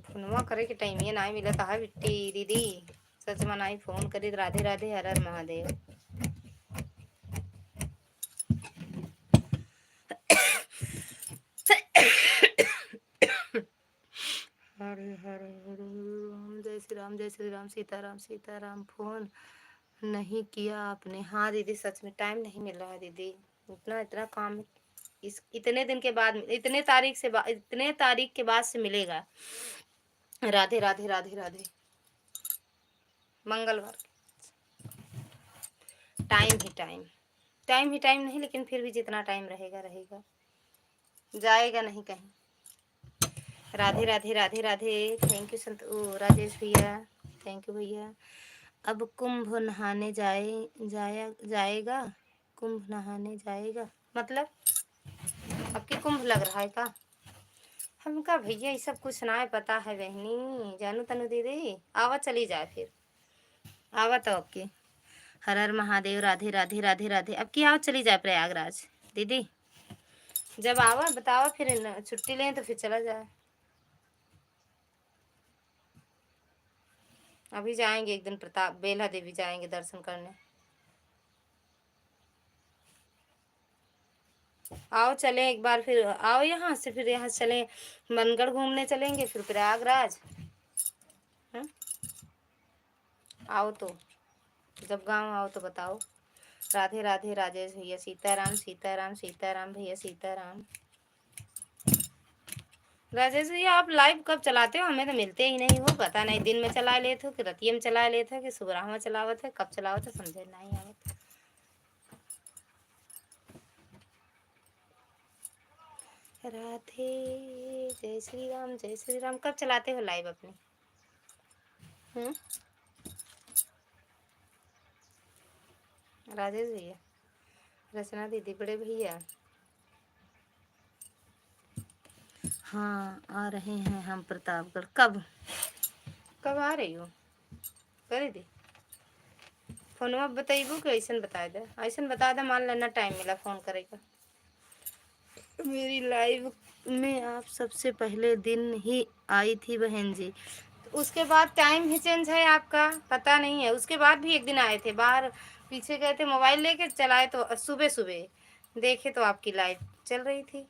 फोनवा करे के टाइम ये ना मिलत है बिट्टी दीदी। सच में नाई फोन करी राधे राधे हर हर महादेव। हरे हरे हरे राम, जय श्री राम जय श्री राम, सीताराम सीताराम। फोन नहीं किया आपने? हाँ दीदी सच में टाइम नहीं मिल रहा है दीदी। इतना इतना काम इस इतने दिन के बाद, इतने तारीख के बाद से मिलेगा। राधे राधे राधे राधे। मंगलवार टाइम ही टाइम, टाइम ही टाइम नहीं, लेकिन फिर भी जितना टाइम रहेगा रहेगा, जाएगा नहीं कहीं। राधे राधे राधे राधे। थैंक यू संत राजेश भैया, थैंक यू भैया। अब कुंभ नहाने जाएगा, कुंभ नहाने जाएगा मतलब अब की कुंभ लग रहा है का? हमका भैया ये सब कुछ ना है पता है बहनी। जानू तनु दीदी आवा चली जाए फिर, आवा तो आपकी। हर हर महादेव। राधे राधे राधे राधे। अब की आओ चली जाए प्रयागराज दीदी। जब आवा बतावा फिर छुट्टी लें तो फिर चला जाए। अभी जाएंगे एक दिन प्रताप बेला देवी जाएंगे दर्शन करने। आओ चले एक बार, फिर आओ यहाँ से, फिर यहाँ से चले मनगढ़ घूमने चलेंगे, फिर प्रयागराज। हाँ? आओ तो, जब गांव आओ तो बताओ। राधे राधे राजेश भैया। सीताराम सीताराम सीताराम भैया सीताराम। राजेश भैया आप लाइव कब चलाते हो? हमें तो मिलते ही नहीं हो। पता नहीं दिन में चला लेते हो कि रतिये में चला लेते हो कि सुबह में चलावत है, कब चलावत है समझे नहीं आवत। राधे जय श्री राम जय श्री राम। कब चलाते हो लाइव अपने? राजेश भैया, रचना दीदी, बड़े भैया। हाँ आ रहे हैं हम प्रतापगढ़। कब कब आ रही हो? करे दे फोनवा बताइबू कि ऐसा बता दे, ऐसा बता दे मान लेना टाइम मिला फोन करेगा। मेरी लाइव में आप सबसे पहले दिन ही आई थी बहन जी, तो उसके बाद टाइम ही चेंज है आपका, पता नहीं है। उसके बाद भी एक दिन आए थे, बाहर पीछे गए थे, मोबाइल लेके चलाए तो सुबह सुबह देखे तो आपकी लाइव चल रही थी।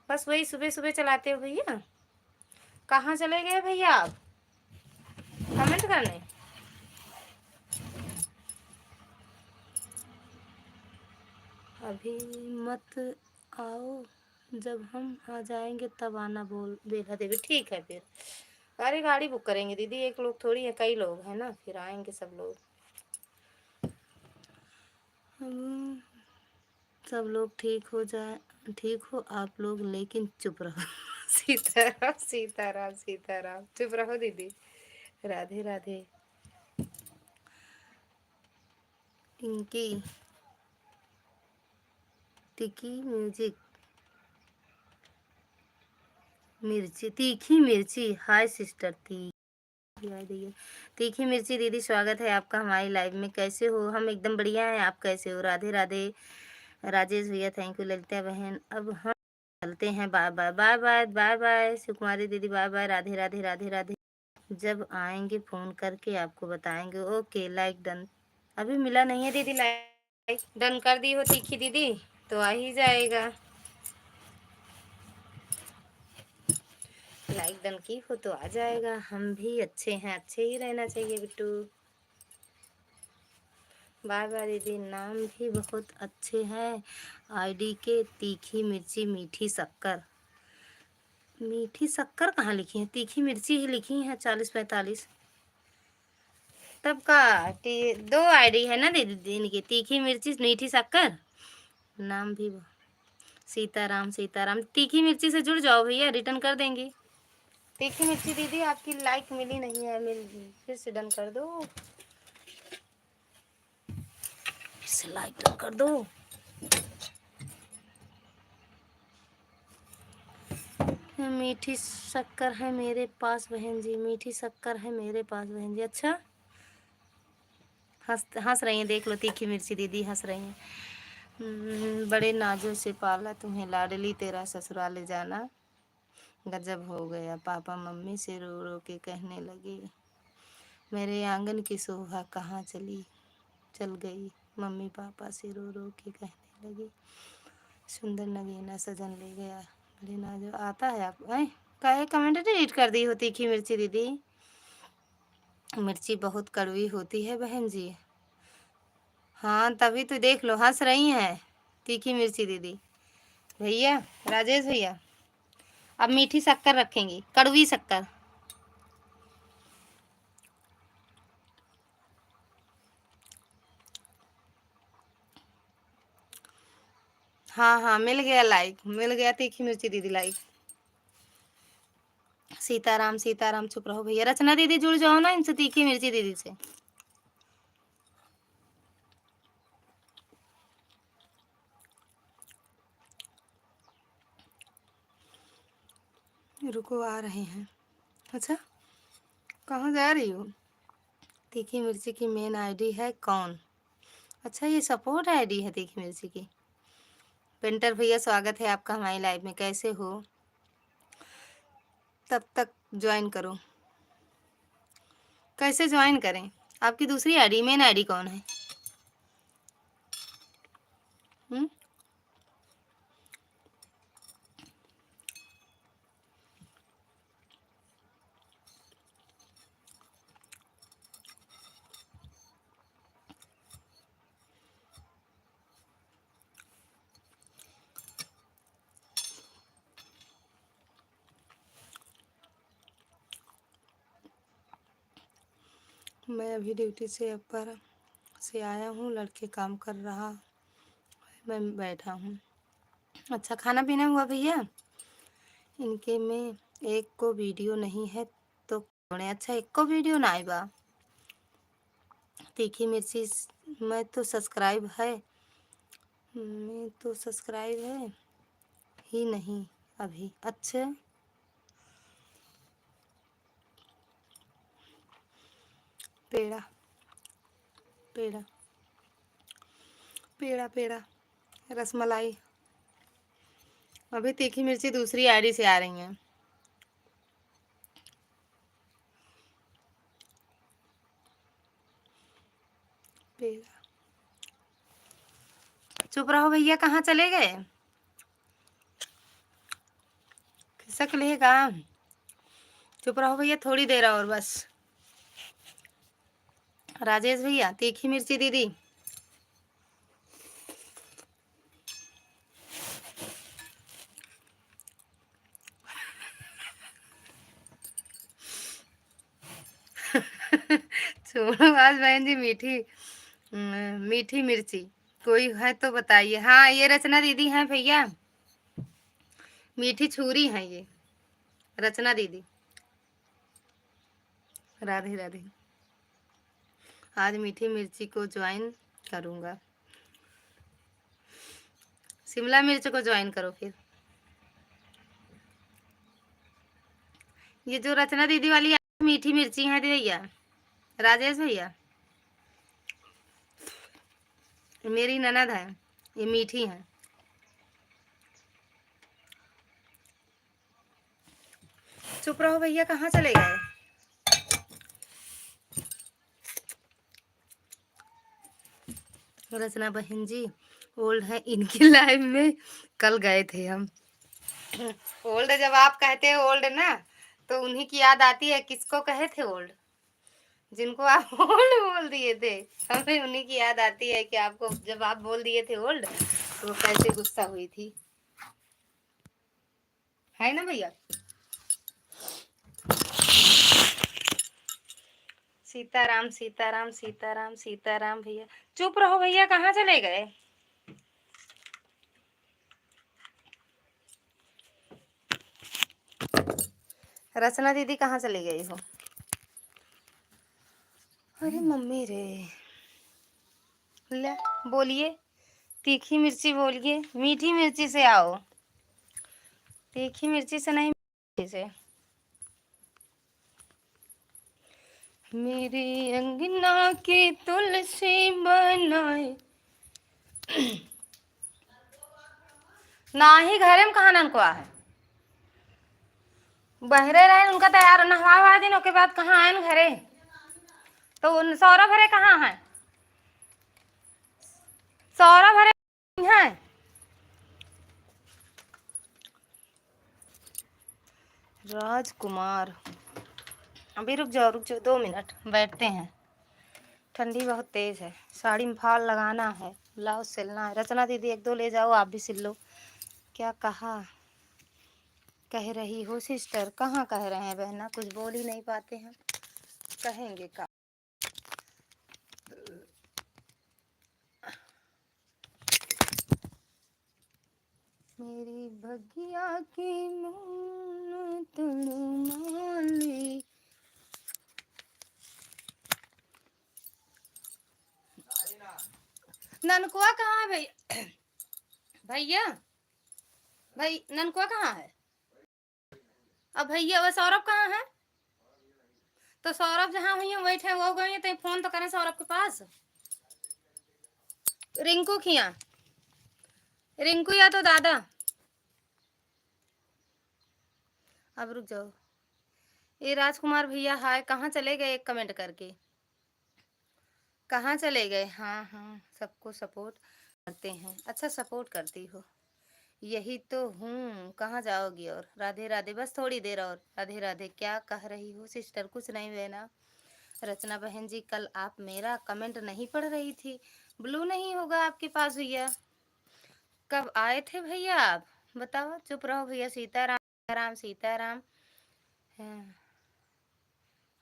बस वही सुबह सुबह चलाते हो भैया। कहाँ चले गए भैया आप? कमेंट करने। अभी मत आओ, जब हम आ जाएंगे तब आना बोल बेला देवी। ठीक है फिर। अरे गाड़ी बुक करेंगे दीदी, एक लोग थोड़ी है, कई लोग हैं ना, फिर आएंगे सब लोग। सब लोग ठीक हो आप लोग, लेकिन चुप रहो। सीताराम सीताराम सीताराम। चुप रहो दीदी। राधे राधे। इनकी तीखी म्यूजिक मिर्ची, तीखी मिर्ची। हाय सिस्टर तीखी मिर्ची दीदी, स्वागत है आपका हमारी लाइव में। कैसे हो? हम एकदम बढ़िया हैं, आप कैसे हो? राधे राधे राजेश भैया, थैंक यू। ललिता बहन, अब हम चलते हैं। Bye bye bye bye bye bye. Sukumari दीदी बाय बाय। राधे राधे राधे राधे। जब आएंगे फोन करके आपको बताएंगे। Okay like done. अभी मिला नहीं है दीदी, लाइक डन कर दी हो तीखी दीदी तो आ ही जाएगा। लाइक डन की हो तो आ जाएगा। हम भी अच्छे हैं, अच्छे ही रहना चाहिए बिट्टू। बाय बाय दीदी। नाम भी बहुत अच्छे हैं आईडी के, तीखी मिर्ची मीठी शक्कर। मीठी शक्कर कहाँ लिखी है? तीखी मिर्ची ही लिखी है 40-45। तब का दो आईडी है ना दीदी इनकी, तीखी मिर्ची मीठी शक्कर। नाम भी सीताराम सीताराम। तीखी मिर्ची से जुड़ जाओ भैया, रिटर्न कर देंगे। तीखी मिर्ची दीदी आपकी लाइक मिली नहीं है, फिर से डन कर दो, इसे लाइक डन कर दो। मीठी शक्कर है मेरे पास बहन जी, मीठी शक्कर है मेरे पास बहन जी। अच्छा हंस रही हैं, देख लो तीखी मिर्ची दीदी हंस रही हैं। बड़े नाजों से पाला तुम्हें लाडली तेरा ससुराल ले जाना गजब हो गया। पापा मम्मी से रो रो के कहने लगे, मेरे आंगन की शोभा कहाँ चल गई। मम्मी पापा से रो रो के कहने लगे, सुंदर नगीना सजन ले गया। बड़े नाजो आता है आप काहे कमेंट डिलीट कर दी हो तीखी मिर्ची दीदी। मिर्ची बहुत कड़वी होती है बहन जी। हाँ तभी तो देख लो हंस रही हैं तीखी मिर्ची दीदी। भैया राजेश भैया अब मीठी शक्कर रखेंगी, कड़वी शक्कर। हाँ हाँ मिल गया लाइक, मिल गया तीखी मिर्ची दीदी लाइक। सीताराम सीताराम चुप रहो भैया। रचना दीदी जुड़ जाओ ना इनसे, तीखी मिर्ची दीदी से। रुको आ रहे हैं। अच्छा कहाँ जा रही हो। तीखी मिर्ची की मेन आईडी है कौन। अच्छा ये सपोर्ट आईडी है तीखी मिर्ची की। पेंटर भैया स्वागत है आपका हमारी लाइव में, कैसे हो। तब तक ज्वाइन करो। कैसे ज्वाइन करें, आपकी दूसरी आईडी मेन आईडी कौन है। हुँ? मैं अभी ड्यूटी से पर से आया हूँ, लड़के काम कर रहा, मैं बैठा हूँ। अच्छा खाना पीना हुआ भैया। इनके में एक को वीडियो नहीं है तो कौन। अच्छा एक को वीडियो ना आएगा। तीखी मिर्ची मैं तो सब्सक्राइब है, मैं तो सब्सक्राइब है ही नहीं अभी। अच्छा पेड़ा पेड़ा पेड़ा पेड़ा रसमलाई। अभी तीखी मिर्ची दूसरी आईडी से आ रही हैं। पेड़ा चुप रहो भैया, कहाँ चले गए। खिसक लेगा। चुप रहो भैया थोड़ी देर और बस। राजेश भैया तीखी मिर्ची दीदी। छोड़ो आज बहन जी मीठी मिर्ची कोई है तो बताइए। हाँ ये रचना दीदी हैं भैया, मीठी छुरी हैं ये रचना दीदी। राधे राधे। आज मीठी मिर्ची को ज्वाइन करूँगा। शिमला मिर्च को ज्वाइन करो फिर। ये जो रचना दीदी वाली मीठी मिर्ची है भैया राजेश भैया, मेरी ननद है, ये मीठी है। चुप रहो भैया, कहाँ चले गए। रचना बहन जी ओल्ड है इनकी लाइफ में, कल गए थे हम। ओल्ड जब आप कहते हो ओल्ड ना तो उन्हीं की याद आती है। किसको कहे थे ओल्ड, जिनको आप ओल्ड बोल दिए थे, हमें उन्हीं की याद आती है कि आपको जब आप बोल दिए थे ओल्ड तो कैसे गुस्सा हुई थी, है ना भैया। सीताराम सीताराम सीताराम सीताराम भैया। चुप रहो भैया, कहाँ चले गए। रचना दीदी कहाँ चली गई हो। अरे मम्मी रे, ले बोलिए तीखी मिर्ची बोलिए, मीठी मिर्ची से आओ, तीखी मिर्ची से नहीं मिर्ची से। मेरी अंगना की तुलसी बनाए ना ही घरे में कहाँ ननकुआ है, बहरे रहे उनका तैयार नहवा दिन के बाद कहाँ आए घरे। तो सौरभ हरे कहाँ है, सौरभ हरे है। राजकुमार अभी रुक जाओ 2 मिनट बैठते हैं। ठंडी बहुत तेज है, साड़ी में फाल लगाना है, ब्लाउज सिलना है। रचना दीदी 1-2 ले जाओ, आप भी सिल लो। क्या कहा कह रही हो सिस्टर, कहाँ कह रहे हैं बहना, कुछ बोल ही नहीं पाते हैं, कहेंगे का। मेरी भगिया की मून तुलमाली। ननकुआ कहाँ है भैया, भैया भाई ननकुआ कहाँ है। अब भैया वो सौरभ कहाँ है, तो सौरभ जहाँ हुई बैठे वो गए तो फोन तो करें सौरभ के पास। रिंकू खिया, रिंकू या तो दादा। अब रुक जाओ, ये राजकुमार भैया हाय, कहाँ चले गए, एक कमेंट करके कहाँ चले गए। हाँ हाँ सबको सपोर्ट करते हैं, अच्छा सपोर्ट करती हो, यही तो हूँ, कहाँ जाओगी। और राधे राधे, बस थोड़ी देर और राधे राधे। क्या कह रही हो सिस्टर, कुछ नहीं बहना। रचना बहन जी कल आप मेरा कमेंट नहीं पढ़ रही थी, ब्लू नहीं होगा आपके पास भैया। कब आए थे भैया आप बताओ, चुप रहो भैया। सीताराम राम सीताराम।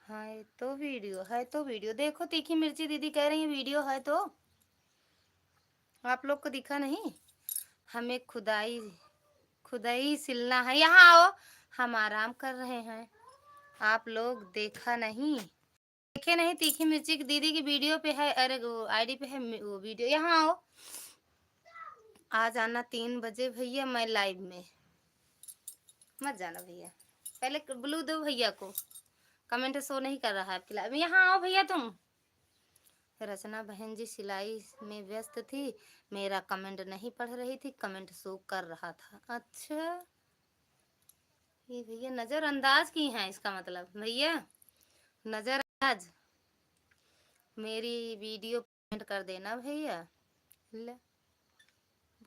हाँ है तो वीडियो देखो, तीखी मिर्ची दीदी कह रही है वीडियो है तो आप लोग को दिखा नहीं। हमें खुदाई खुदाई सिलना है, यहाँ आओ, हम आराम कर रहे हैं, आप लोग देखा नहीं, देखे नहीं। तीखी मिर्ची की दीदी की वीडियो पे है, अरे वो आईडी पे है वो वीडियो, यहाँ आओ। आ जाना 3 बजे भैया, मैं लाइव में। मत जाना भैया, पहले ब्लू दो भैया को, कमेंट शो नहीं कर रहा है आपकी लाइव में, यहाँ आओ भैया तुम। रचना बहन जी सिलाई में व्यस्त थी, मेरा कमेंट नहीं पढ़ रही थी, कमेंट शो कर रहा था। अच्छा ये भैया नजरअंदाज की हैं, इसका मतलब भैया नजरअंदाज। मेरी वीडियो कमेंट कर देना भैया, ले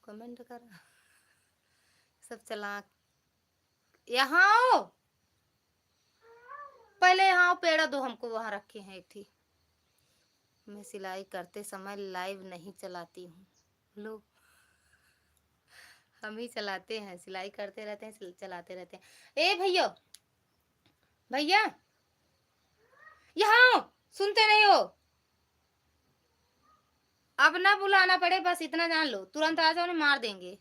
कमेंट कर सब चला। यहाँ आओ पहले, यहाँ आओ, पेड़ा दो हमको, वहां रखे हैं एक थी। मैं सिलाई करते समय लाइव नहीं चलाती हूँ, लोग हम ही चलाते हैं, सिलाई करते रहते हैं, चलाते रहते हैं। ए भैया भैया यहाँ सुनते नहीं हो, अब ना बुलाना पड़े, बस इतना जान लो, तुरंत आ जाओ नहीं मार देंगे।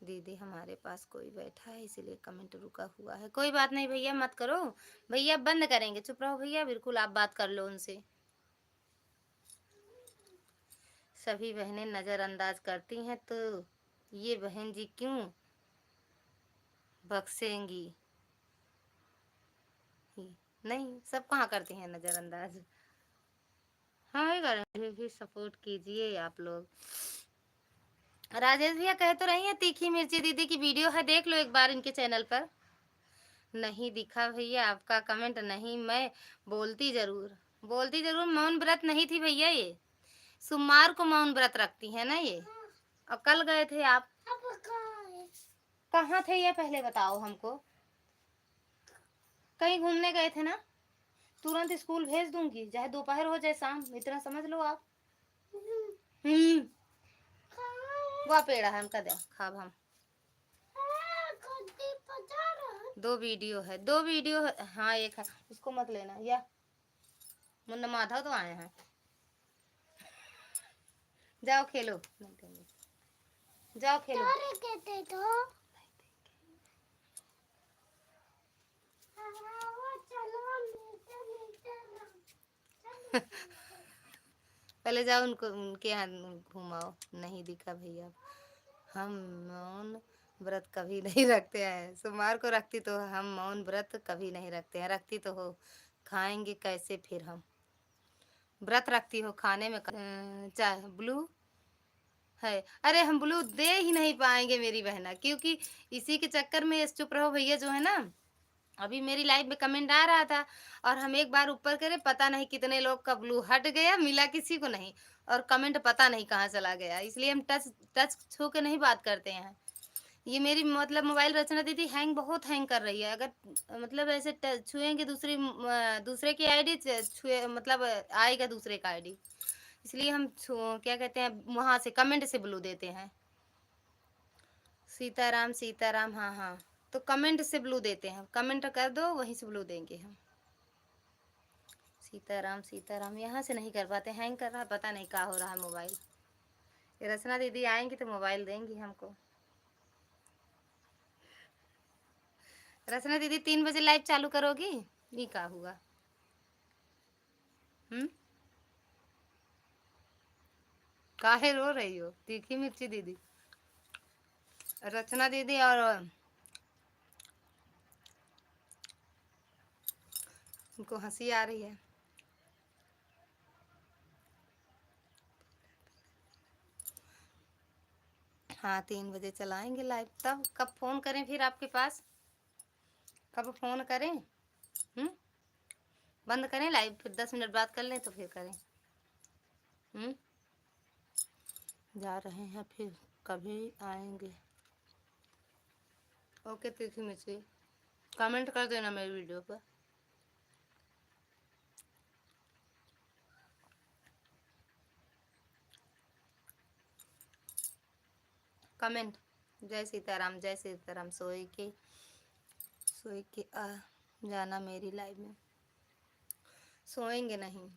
दीदी हमारे पास कोई बैठा है इसलिए कमेंट रुका हुआ है, कोई बात नहीं भैया मत करो भैया, बंद करेंगे, चुप रहो भैया, बिल्कुल आप बात कर लो उनसे। सभी बहनें नजरअंदाज करती हैं तो ये बहन जी क्यों बख्शेंगी, नहीं सब कहाँ करती हैं नजरअंदाज। हाँ करेंगे भी, सपोर्ट कीजिए आप लोग। राजेश भैया कह तो रही हैं तीखी मिर्ची दीदी की वीडियो है, देख लो एक बार इनके चैनल पर। नहीं दिखा भैया आपका कमेंट, नहीं मैं बोलती जरूर, मौन व्रत नहीं थी भैया, ये सोमवार को मौन व्रत रखती है ना ये। और कल गए थे आप, कहाँ थे ये पहले बताओ हमको, कहीं घूमने गए थे ना, तुरंत स्कूल भेज दूंगी, चाहे दोपहर हो चाहे शाम, इतना समझ लो आप। वह पेड़ा है हमका दे खाब हम। 2 वीडियो है हाँ, एक है, इसको मत लेना, या मुन्ना माधव तो आए हैं, जाओ खेलो, जाओ खेलो। पहले जाओ उनको उनके यहाँ घुमाओ, नहीं दिखा भैया। हम मौन व्रत कभी नहीं रखते हैं, सोमवार को रखती तो हम मौन व्रत कभी नहीं रखते हैं, रखती तो हो, खाएंगे कैसे फिर हम, व्रत रखती हो खाने में चाहे ब्लू है। अरे हम ब्लू दे ही नहीं पाएँगे मेरी बहना, क्योंकि इसी के चक्कर में इस चुप रहो भैया जो है ना, अभी मेरी लाइफ में कमेंट आ रहा था और हम एक बार ऊपर करे, पता नहीं कितने लोग का ब्लू हट गया, मिला किसी को नहीं, और कमेंट पता नहीं कहाँ चला गया। इसलिए हम टच टच छू के नहीं बात करते हैं। ये मेरी मतलब मोबाइल रचना दीदी हैंग हैंग कर रही है। अगर मतलब ऐसे छुएंगे दूसरे की आईडी, छुए मतलब आएगा दूसरे का आईडी। इसलिए हम क्या कहते हैं, वहां से कमेंट से ब्लू देते हैं। सीताराम सीताराम, हाँ हाँ, तो कमेंट से ब्लू देते हैं, कमेंट कर दो वहीं से ब्लू देंगे हम। सीताराम सीताराम यहाँ से नहीं कर पाते, हैंग कर रहा है, पता नहीं क्या हो रहा है मोबाइल। ये रचना दीदी आएंगी तो मोबाइल देंगी हमको। रचना दीदी 3 बजे लाइव चालू करोगी? ये क्या हुआ? हम्म, काहे रो रही हो तीखी मिर्ची दीदी? रचना दीदी और उनको हंसी आ रही है। हाँ 3 बजे चलाएंगे लाइव, तब कब फोन करें फिर आपके पास? कब फोन करें? बंद करें लाइव, फिर 10 मिनट बात कर लें तो फिर करें। हम्म, जा रहे हैं फिर कभी आएंगे। ओके तीखी मिर्ची, कमेंट कर देना मेरी वीडियो पर। कमेंट, जय सीताराम जय सीताराम। सोए के आ जाना मेरी लाइव में। सोएंगे नहीं,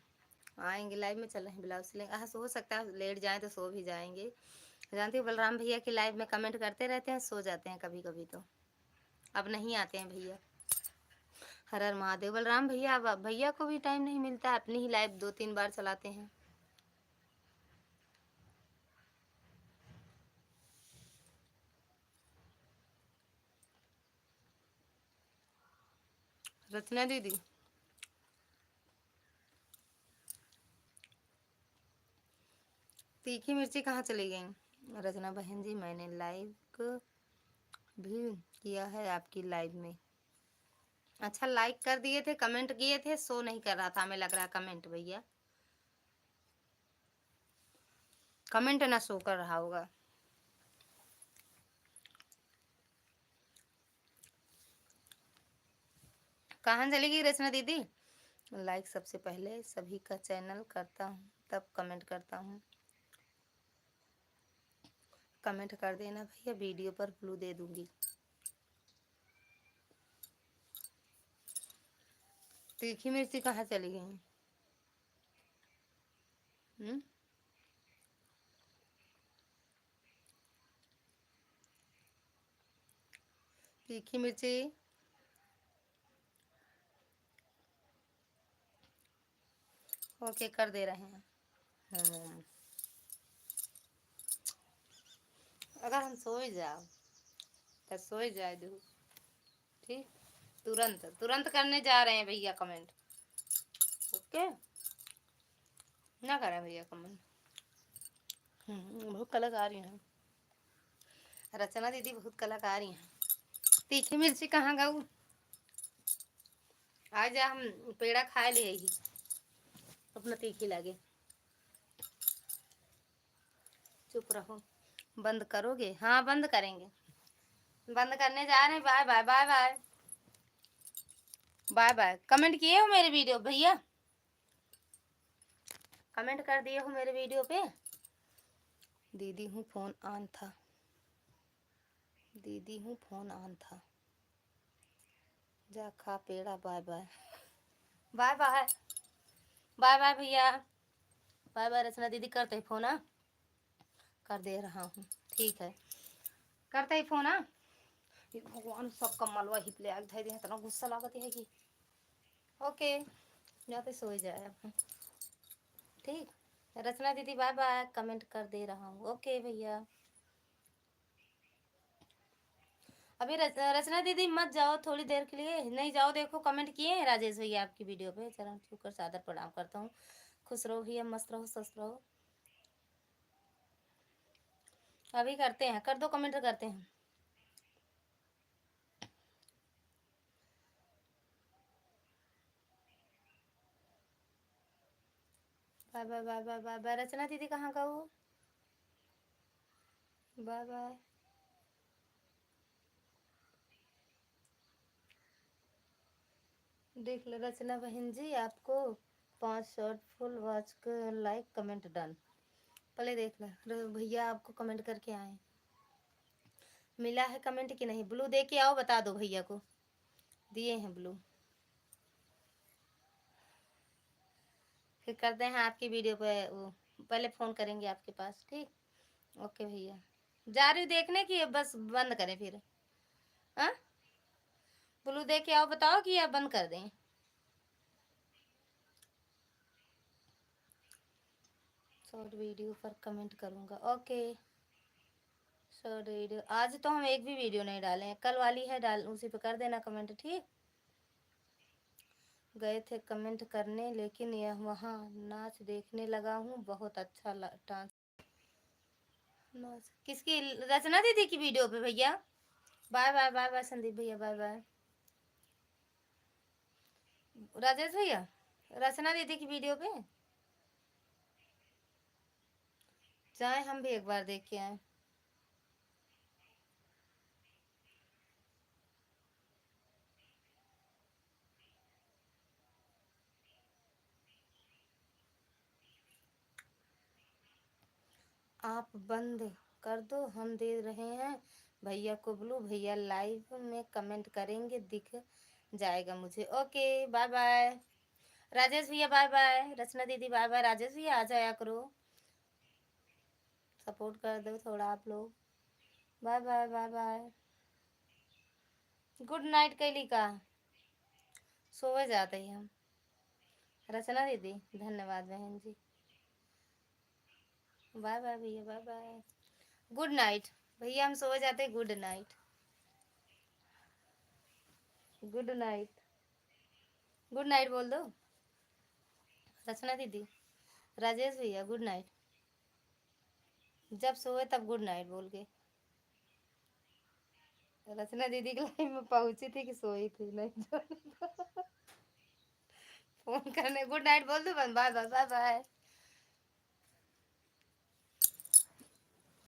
आएंगे लाइव में, चल रहे हैं ब्लाउज सिलेंगे। हाँ हो सकता है लेट जाएं तो सो भी जाएंगे। जानती हूँ बलराम भैया की लाइव में कमेंट करते रहते हैं, सो जाते हैं कभी कभी तो। अब नहीं आते हैं भैया। हर हर महादेव। बलराम भैया, अब भैया को भी टाइम नहीं मिलता, अपनी ही लाइव 2-3 बार चलाते हैं। रचना दीदी, तीखी मिर्ची कहाँ चली गई? रचना बहन जी मैंने लाइक भी किया है आपकी लाइव में। अच्छा लाइक कर दिए थे, कमेंट किए थे, शो नहीं कर रहा था हमें लग रहा है कमेंट भैया, कमेंट ना शो कर रहा होगा। कहाँ चली गई रचना दीदी? लाइक सबसे पहले सभी का चैनल करता हूँ, तब कमेंट करता हूँ। कमेंट कर देना भैया, वीडियो पर ब्लू दे दूंगी। तीखी मिर्ची कहाँ चली गई? तीखी मिर्ची, ओके कर दे रहे हैं। अगर हम सोए जाओ तो सोए जाए दो, ठीक। तुरंत तुरंत करने जा रहे हैं भैया कमेंट। ओके, ना करें भैया कमेंट। बहुत कलाकारी हैं रचना दीदी, बहुत कलाकारी हैं। तीखी मिर्ची कहाँ गऊ? आज हम पेड़ा खाए ले ही अपना तीखी लगे। चुप रहो, बंद करोगे? हाँ बंद करेंगे, बंद करने जा रहे हैं। Bye bye bye bye bye bye. Comment किए हो मेरे वीडियो भैया? कमेंट कर दिए हो मेरे वीडियो पे? दीदी हूँ फोन ऑन था, दीदी हूँ फोन ऑन था। जा खा पेड़ा, bye bye bye bye bye bye भैया, बाय बाय। रचना दीदी करते ही फोन, हाँ कर दे रहा हूँ, ठीक है करते ही फोन। हाँ भगवान सबका मलवा हितले आग धाई दे, इतना गुस्सा लागत है कि ओके जाते सो जाए अब। ठीक, रचना दीदी बाय बाय, कमेंट कर दे रहा हूँ। ओके भैया, अभी रचना दीदी मत जाओ थोड़ी देर के लिए, नहीं जाओ। देखो कमेंट किए हैं राजेश भैया आपकी वीडियो पे, चरण छूकर सादर प्रणाम करता हूँ। खुश रहो भैया, मस्त रहो, स्वस्थ रहो। अभी करते हैं, कर दो कमेंट करते हैं। Bye bye bye bye bye bye. Rachna दीदी कहाँ का हो? Bye bye. देख लो रचना बहन जी, आपको 5 शॉर्ट फुल वॉच का लाइक कमेंट डन। पहले देख लो भैया आपको कमेंट करके आए, मिला है कमेंट कि नहीं? ब्लू दे के आओ, बता दो भैया को दिए हैं ब्लू। फिर करते हैं आपकी वीडियो पे वो, पहले फ़ोन करेंगे आपके पास, ठीक? ओके भैया, जा रही हूँ देखने की, बस बंद करें फिर। हाँ, ब्लू दे के आओ, बताओ कि या बंद कर दें? शॉर्ट वीडियो पर कमेंट करूँगा, ओके। शॉर्ट वीडियो आज तो हम एक भी वीडियो नहीं डाले हैं, कल वाली है डाल, उसी पे कर देना कमेंट, ठीक? गए थे कमेंट करने, लेकिन यह वहाँ नाच देखने लगा हूँ, बहुत अच्छा डांस। नाच किसकी? रचना दीदी की वीडियो पे भैया। Bye bye bye bye Sandeep भैया, बाय बाय। राजेश भैया, रचना दीदी की वीडियो पे जाए, हम भी एक बार देख के आए। आप बंद कर दो, हम दे रहे हैं भैया को ब्लू। भैया लाइव में कमेंट करेंगे, दिख जाएगा मुझे, ओके बाय बाय। राजेश भैया बाय बाय, रचना दीदी बाय बाय। राजेश भैया आ जाया करो, सपोर्ट कर दो थोड़ा आप लोग। Bye bye bye bye. Good night कैली का, सोए जाते ही हम। रचना दीदी धन्यवाद बहन जी, बाय बाय भैया, बाय बाय। गुड नाइट भैया, हम सो जाते, good night. Good night, good night बोल दो रचना दीदी। राजेश भैया गुड नाइट, जब सोए तब गुड नाइट बोल के। रचना दीदी के लाइफ में पहुंची थी कि सोई थी? नहीं फोन करने, गुड नाइट बोल दो, बाय बाय बाय बाय।